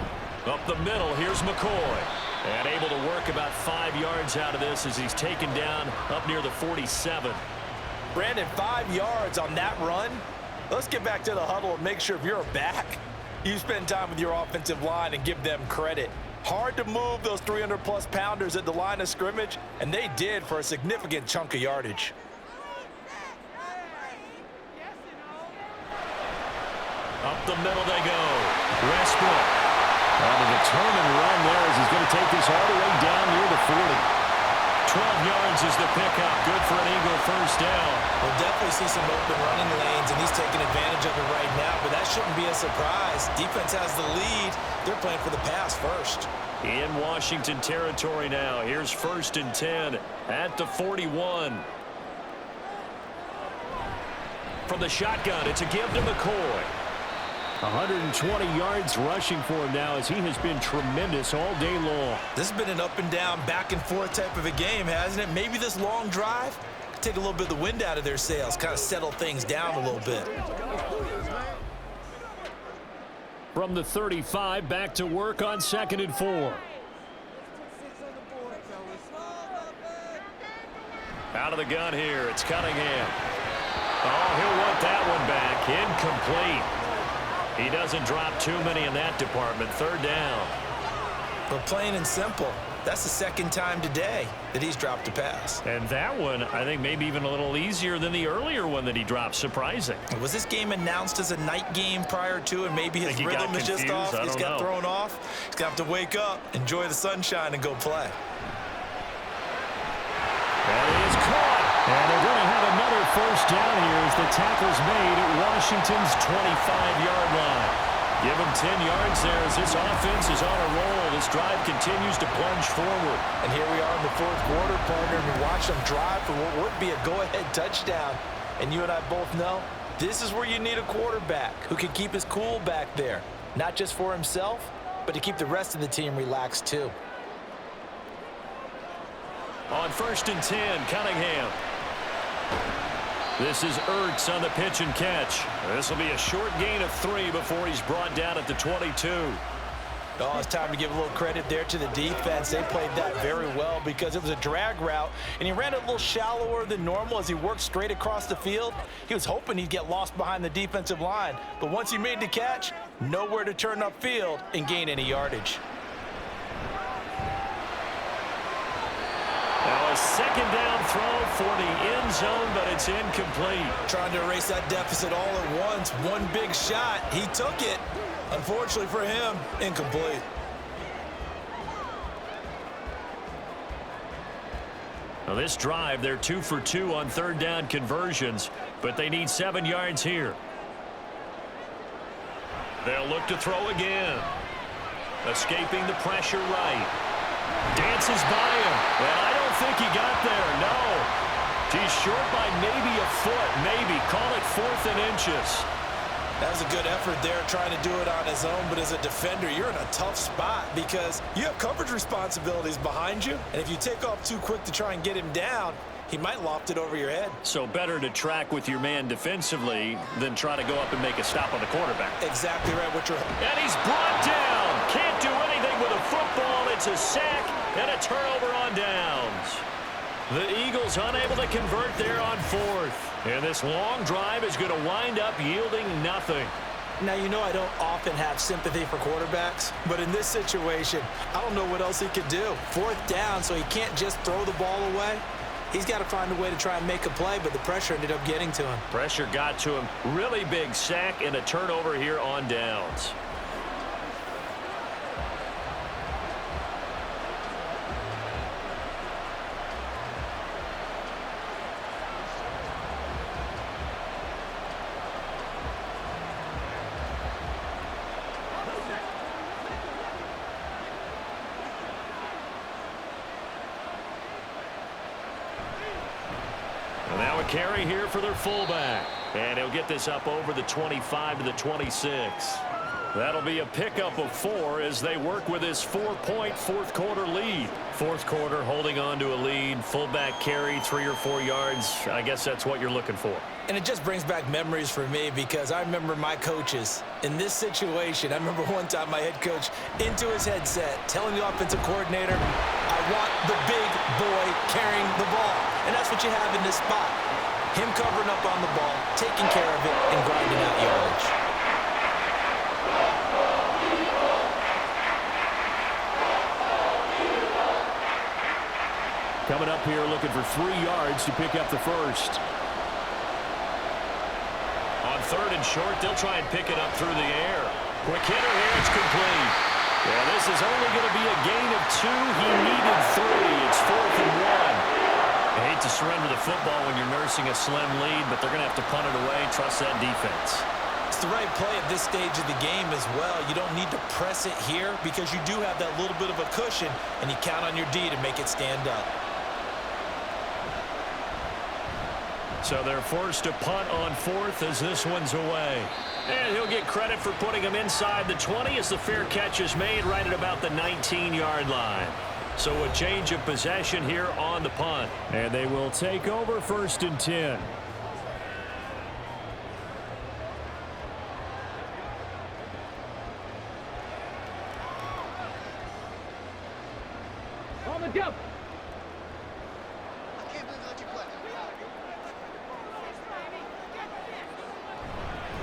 Up the middle, here's McCoy. And able to work about 5 yards out of this as he's taken down up near the 47. Brandon, 5 yards on that run. Let's get back to the huddle and make sure if you're a back, you spend time with your offensive line and give them credit. Hard to move those 300-plus pounders at the line of scrimmage, and they did for a significant chunk of yardage. Up the middle they go. Westbrook. On a determined run there as he's going to take this all the way down near the 40. 12 yards is the pickup. Good for an Eagle first down. We'll definitely see some open running lanes, and he's taking advantage of it right now, but that shouldn't be a surprise. Defense has the lead. They're playing for the pass first. In Washington territory now. Here's 1st and 10 at the 41. From the shotgun, it's a give to McCoy. 120 yards rushing for him now as he has been tremendous all day long. This has been an up and down, back and forth type of a game, hasn't it? Maybe this long drive could take a little bit of the wind out of their sails, kind of settle things down a little bit. From the 35, back to work on 2nd and 4. Out of the gun here, it's Cunningham. Oh, he'll want that one back. Incomplete. He doesn't drop too many in that department. 3rd down. But plain and simple, that's the 2nd time today that he's dropped a pass. And that one, I think, maybe even a little easier than the earlier one that he dropped. Surprising. Was this game announced as a night game prior to, and maybe his rhythm is just off? He's got thrown off. He's going to have to wake up, enjoy the sunshine, and go play. That is caught. And they're going to have another first down here as the tackle's made at Washington's 25-yard line. Give him 10 yards there as this offense is on a roll. This drive continues to plunge forward. And here we are in the 4th quarter, partner, and we watch them drive for what would be a go-ahead touchdown. And you and I both know this is where you need a quarterback who can keep his cool back there, not just for himself, but to keep the rest of the team relaxed too. On 1st and 10, Cunningham. This is Ertz on the pitch and catch. This will be a short gain of 3 before he's brought down at the 22. Oh, it's time to give a little credit there to the defense. They played that very well because it was a drag route, and he ran it a little shallower than normal as he worked straight across the field. He was hoping he'd get lost behind the defensive line, but once he made the catch, nowhere to turn upfield and gain any yardage. Now a 2nd down throw for the end zone, but it's incomplete. Trying to erase that deficit all at once. One big shot. He took it. Unfortunately for him, incomplete. Now this drive, they're 2 for 2 on 3rd down conversions, but they need 7 yards here. They'll look to throw again. Escaping the pressure right. Dances by him. Well, I don't think he got there. No. He's short by maybe a foot. Maybe. Call it 4th and inches. That was a good effort there trying to do it on his own, but as a defender, you're in a tough spot because you have coverage responsibilities behind you, and if you take off too quick to try and get him down, he might loft it over your head. So better to track with your man defensively than try to go up and make a stop on the quarterback. Exactly right. And he's brought down. Can't do anything with a football. It's a sack and a turnover on downs. The Eagles unable to convert there on 4th. And this long drive is going to wind up yielding nothing. Now, you know I don't often have sympathy for quarterbacks, but in this situation, I don't know what else he could do. 4th down, so he can't just throw the ball away. He's got to find a way to try and make a play, but the pressure ended up getting to him. Pressure got to him. Really big sack and a turnover here on downs. carry here for their fullback. And he'll get this up over the 25 to the 26. That'll be a pickup of 4 as they work with his 4-point fourth quarter lead. Fourth quarter holding on to a lead. Fullback carry 3 or 4 yards. I guess that's what you're looking for. And it just brings back memories for me because I remember my coaches in this situation. I remember one time my head coach into his headset telling the offensive coordinator, I want the big boy carrying the ball. And that's what you have in this spot. Him covering up on the ball, taking care of it, and grinding out yardage. Coming up here looking for 3 yards to pick up the first. On 3rd and short, they'll try and pick it up through the air. Quick hitter here, it's complete. Yeah, this is only going to be a gain of 2. He needed 3. It's 4th and 1. I hate to surrender the football when you're nursing a slim lead, but they're going to have to punt it away. Trust that defense. It's the right play at this stage of the game as well. You don't need to press it here because you do have that little bit of a cushion, and you count on your D to make it stand up. So they're forced to punt on 4th as this one's away. And he'll get credit for putting him inside the 20 as the fair catch is made right at about the 19-yard line. So a change of possession here on the punt. And they will take over 1st and 10. On the jump.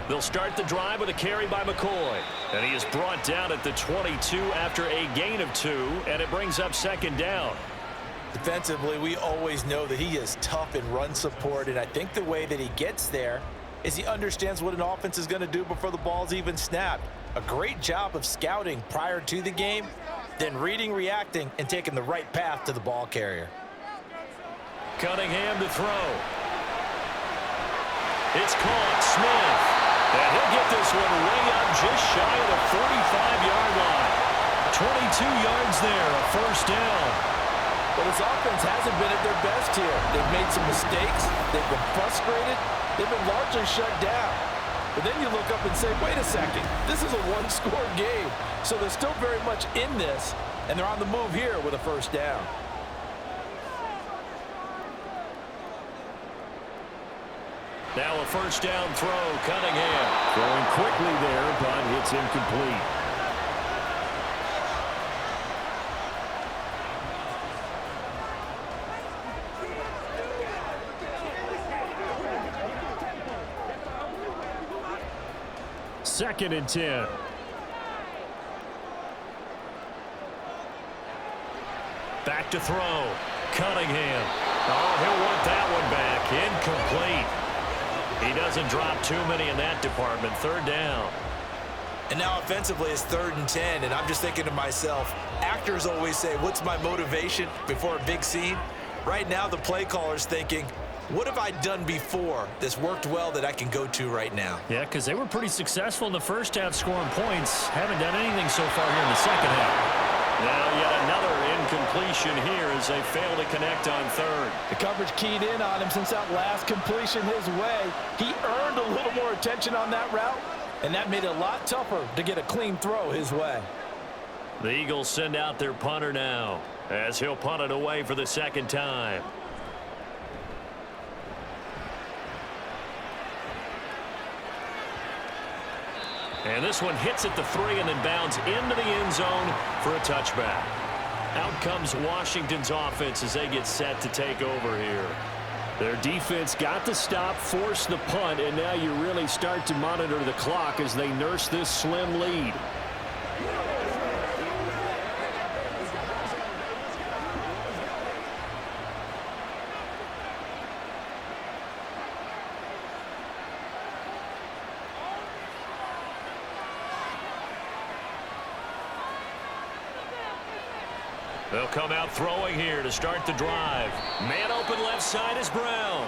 They'll start the drive with a carry by McCoy. And he is brought down at the 22 after a gain of 2, and it brings up 2nd down. Defensively, we always know that he is tough in run support, and I think the way that he gets there is he understands what an offense is going to do before the ball's even snapped. A great job of scouting prior to the game, then reading, reacting, and taking the right path to the ball carrier. Cunningham to throw. It's caught. Smith. And he'll get this one way up just shy of the 45-yard line. 22 yards there, a 1st down. But his offense hasn't been at their best here. They've made some mistakes. They've been frustrated. They've been largely shut down. But then you look up and say, wait a second, this is a one-score game. So they're still very much in this, and they're on the move here with a 1st down. Now a 1st down throw, Cunningham. Throwing quickly there, but it's incomplete. Second and 10. Back to throw. Cunningham. Oh, he'll want that one back. Incomplete. He doesn't drop too many in that department. 3rd down. And now offensively it's 3rd and 10, and I'm just thinking to myself, actors always say, what's my motivation before a big scene? Right now the play caller's thinking, what have I done before that's worked well that I can go to right now? Yeah, because they were pretty successful in the first half scoring points. Haven't done anything so far here in the second half. Now yet another incompletion here as they fail to connect on 3rd. The coverage keyed in on him since that last completion his way. He earned a little more attention on that route, and that made it a lot tougher to get a clean throw his way. The Eagles send out their punter now as he'll punt it away for the 2nd time. And this one hits at the 3 and then bounds into the end zone for a touchback. Out comes Washington's offense as they get set to take over here. Their defense got the stop, forced the punt, and now you really start to monitor the clock as they nurse this slim lead. They'll come out throwing here to start the drive. Man open left side is Brown.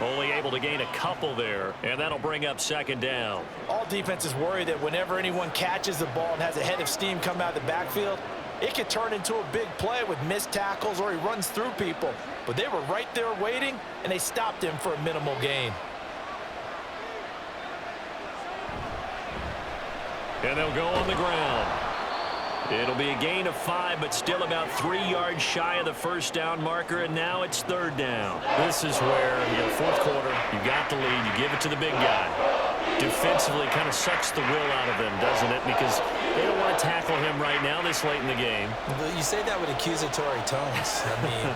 Only able to gain a couple there, and that'll bring up 2nd down. All defenses worry that whenever anyone catches the ball and has a head of steam come out of the backfield, it could turn into a big play with missed tackles or he runs through people. But they were right there waiting, and they stopped him for a minimal gain. And they'll go on the ground. It'll be a gain of 5, but still about 3 yards shy of the first down marker, and now it's third down. This is where, fourth quarter, you got the lead, you give it to the big guy. Defensively kind of sucks the will out of them, doesn't it? Because they don't want to tackle him right now this late in the game. But you say that with accusatory tones. I mean,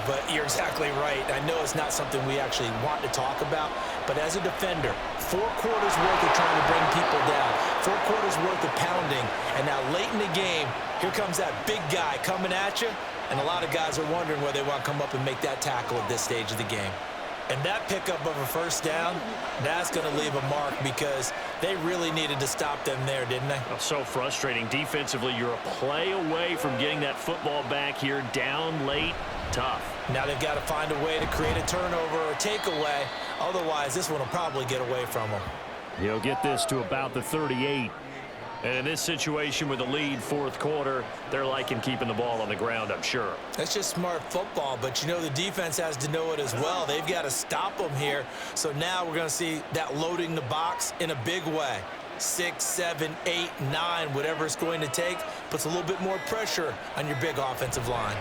but you're exactly right. I know it's not something we actually want to talk about, but as a defender, 4 quarters worth of trying to bring people down, 4 quarters worth of pounding, and now late in the game, here comes that big guy coming at you, and a lot of guys are wondering whether they want to come up and make that tackle at this stage of the game. And that pickup of a first down, that's going to leave a mark because they really needed to stop them there, didn't they? Oh, so frustrating. Defensively, you're a play away from getting that football back here down late. Tough. Now they've got to find a way to create a turnover or takeaway. Otherwise, this one will probably get away from them. He'll get this to about the 38. And in this situation with the lead fourth quarter, they're liking keeping the ball on the ground, I'm sure. That's just smart football, but the defense has to know it as well. They've got to stop them here. So now we're going to see that loading the box in a big way. 6, 7, 8, 9, whatever it's going to take, puts a little bit more pressure on your big offensive line.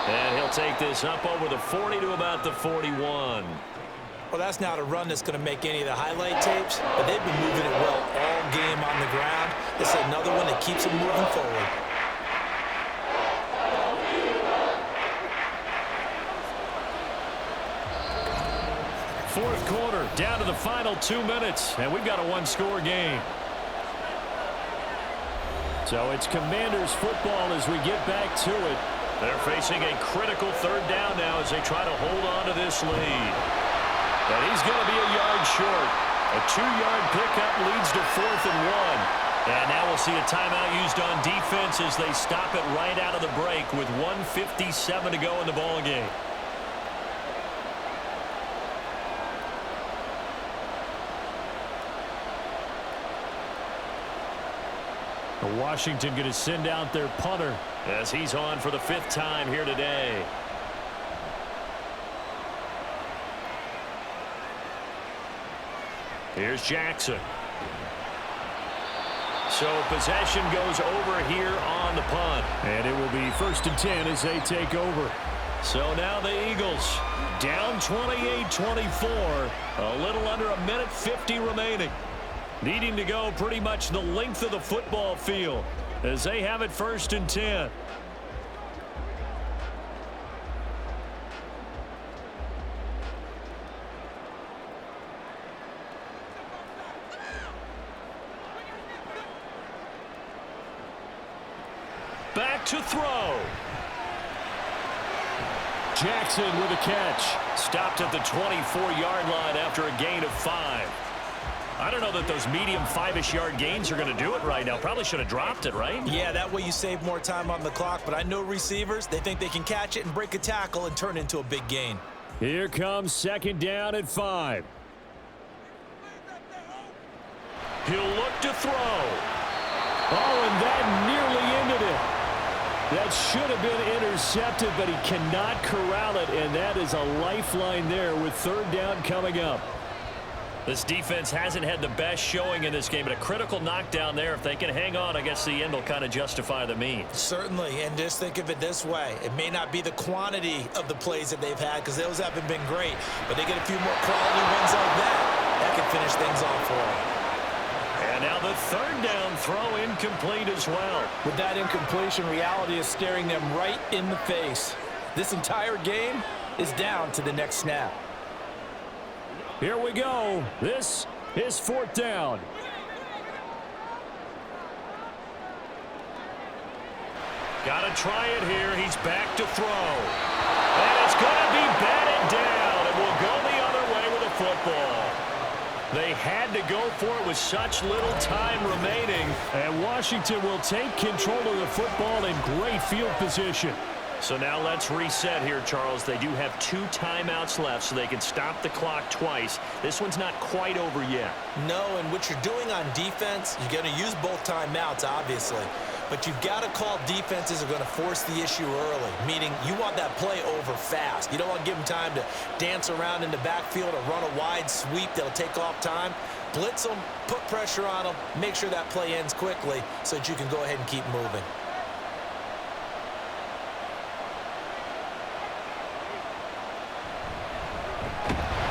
And he'll take this up over the 40 to about the 41. Well, that's not a run that's going to make any of the highlight tapes, but they've been moving it well all game on the ground. This is another one that keeps them moving forward. Fourth quarter, down to the final 2 minutes, and we've got a one-score game. So it's Commanders football as we get back to it. They're facing a critical third down now as they try to hold on to this lead. But he's going to be a yard short. A 2-yard pickup leads to 4th and 1. And now we'll see a timeout used on defense as they stop it right out of the break with 1:57 to go in the ball game. Washington going to send out their punter as he's on for the 5th time here today. Here's Jackson. So possession goes over here on the punt. And it will be 1st and 10 as they take over. So now the Eagles down 28-24. A little under 1:50 remaining. Needing to go pretty much the length of the football field as they have it 1st and 10. Back to throw. Jackson with a catch. Stopped at the 24-yard line after a gain of 5. I don't know that those medium 5-ish yard gains are going to do it right now. Probably should have dropped it, right? Yeah, that way you save more time on the clock. But I know receivers, they think they can catch it and break a tackle and turn it into a big gain. Here comes 2nd down at 5. He'll look to throw. Oh, and that nearly ended it. That should have been intercepted, but he cannot corral it, and that is a lifeline there with 3rd down coming up. This defense hasn't had the best showing in this game, but a critical knockdown there. If they can hang on, I guess the end will kind of justify the means. Certainly, and just think of it this way. It may not be the quantity of the plays that they've had because those haven't been great, but they get a few more quality ones like that. That can finish things off for them. And now the 3rd down throw incomplete as well. With that incompletion, reality is staring them right in the face. This entire game is down to the next snap. Here we go. This is 4th down. Got to try it here. He's back to throw. And it's going to be batted down. And we'll go the other way with the football. They had to go for it with such little time remaining. And Washington will take control of the football in great field position. So now let's reset here, Charles. They do have 2 timeouts left, so they can stop the clock twice. This one's not quite over yet. No, and what you're doing on defense, you're going to use both timeouts, obviously. But you've got to call defenses are going to force the issue early, meaning you want that play over fast. You don't want to give them time to dance around in the backfield or run a wide sweep that'll take off time. Blitz them, put pressure on them, make sure that play ends quickly so that you can go ahead and keep moving.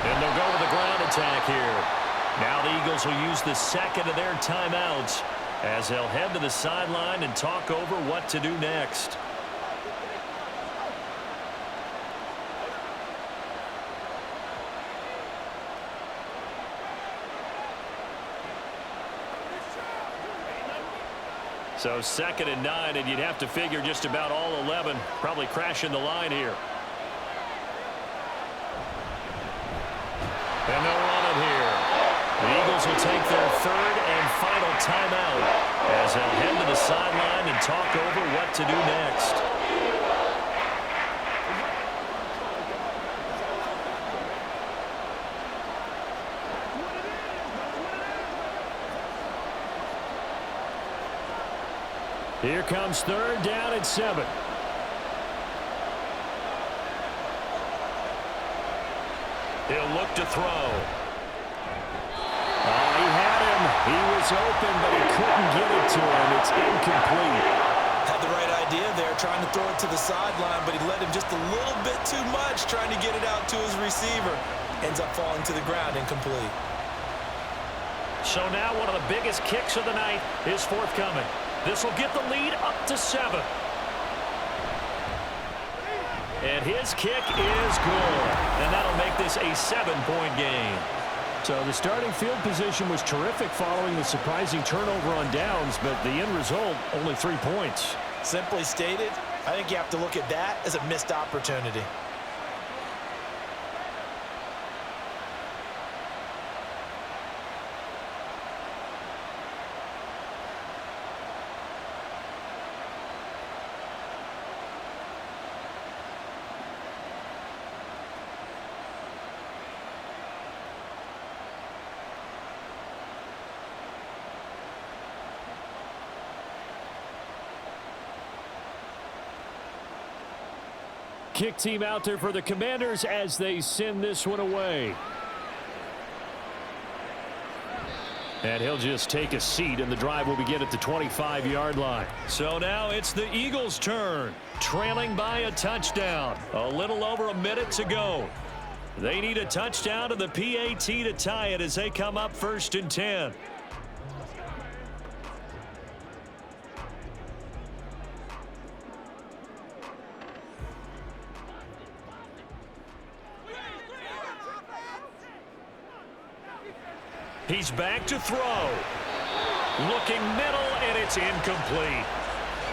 And they'll go with the ground attack here. Now the Eagles will use the second of their timeouts as they'll head to the sideline and talk over what to do next. So 2nd and 9, and you'd have to figure just about all 11 probably crashing the line here. And they'll run it here. The Eagles will take their 3rd and final timeout as they'll head to the sideline and talk over what to do next. Here comes 3rd down and 7. He'll look to throw. He had him. He was open, but he couldn't get it to him. It's incomplete. Had the right idea there, trying to throw it to the sideline, but he let him just a little bit too much, trying to get it out to his receiver. Ends up falling to the ground, incomplete. So now one of the biggest kicks of the night is forthcoming. This will get the lead up to 7. And his kick is good. And that'll make this a 7-point game. So the starting field position was terrific following the surprising turnover on downs, but the end result, only 3 points. Simply stated, I think you have to look at that as a missed opportunity. Kick team out there for the Commanders as they send this one away. And he'll just take a seat, and the drive will begin at the 25-yard line. So now it's the Eagles' turn, trailing by a touchdown. A little over a minute to go. They need a touchdown to the PAT to tie it as they come up 1st and 10. He's back to throw. Looking middle, and it's incomplete.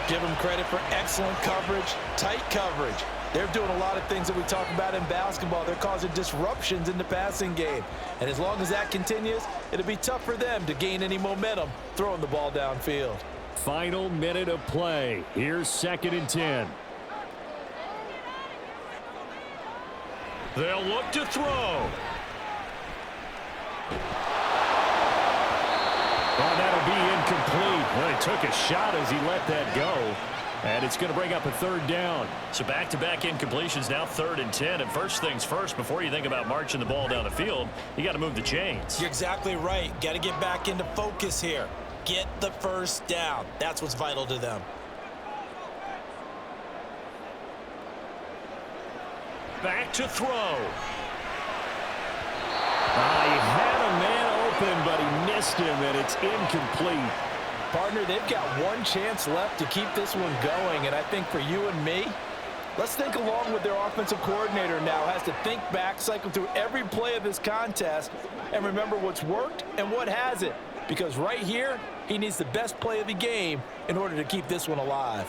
Give them credit for excellent coverage, tight coverage. They're doing a lot of things that we talk about in basketball. They're causing disruptions in the passing game. And as long as that continues, it'll be tough for them to gain any momentum throwing the ball downfield. Final minute of play. Here's 2nd and 10. They'll look to throw. Oh, that'll be incomplete. Well, he took a shot as he let that go. And it's going to bring up a 3rd down. So back-to-back incompletions, now 3rd and 10. And first things first, before you think about marching the ball down the field, you got to move the chains. You're exactly right. Got to get back into focus here. Get the 1st down. That's what's vital to them. Back to throw. He had a man open, but he missed him, and it's incomplete. Partner, they've got one chance left to keep this one going, and I think for you and me, let's think along with their offensive coordinator now. Has to think back, cycle through every play of this contest, and remember what's worked and what hasn't. Because right here, he needs the best play of the game in order to keep this one alive.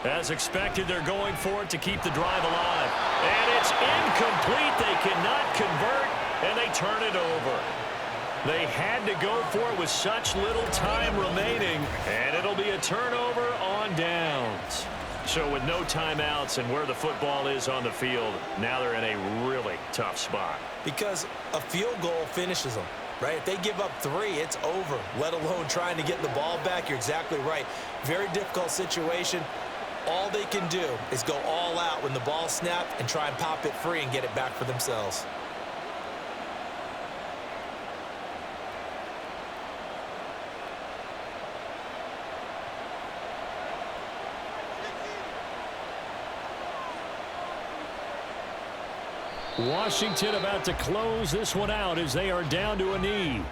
As expected, they're going for it to keep the drive alive. And it's incomplete. They cannot convert, and they turn it over. They had to go for it with such little time remaining, and it'll be a turnover on downs. So with no timeouts and where the football is on the field, now they're in a really tough spot. Because a field goal finishes them, right? If they give up 3, it's over, let alone trying to get the ball back. You're exactly right. Very difficult situation. All they can do is go all out when the ball snapped and try and pop it free and get it back for themselves. Washington about to close this one out as they are down to a knee.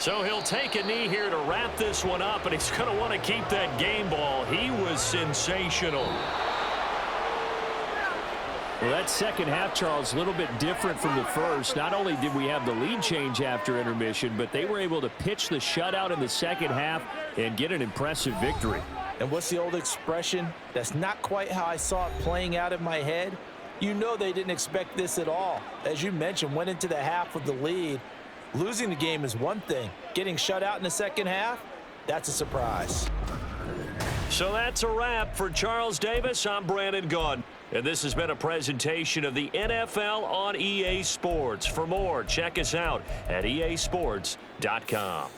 So he'll take a knee here to wrap this one up, and he's going to want to keep that game ball. He was sensational. Well, that second half, Charles, a little bit different from the first. Not only did we have the lead change after intermission, but they were able to pitch the shutout in the second half and get an impressive victory. And what's the old expression? That's not quite how I saw it playing out in my head. You know they didn't expect this at all. As you mentioned, went into the half with the lead. Losing the game is one thing. Getting shut out in the second half, that's a surprise. So that's a wrap for Charles Davis. I'm Brandon Gaudin. And this has been a presentation of the NFL on EA Sports. For more, check us out at easports.com.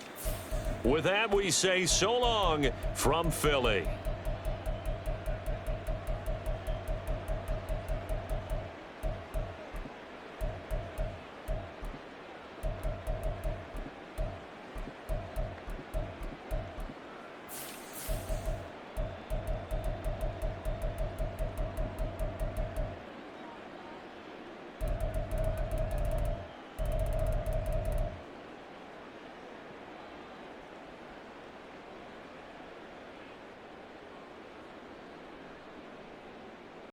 With that, we say so long from Philly.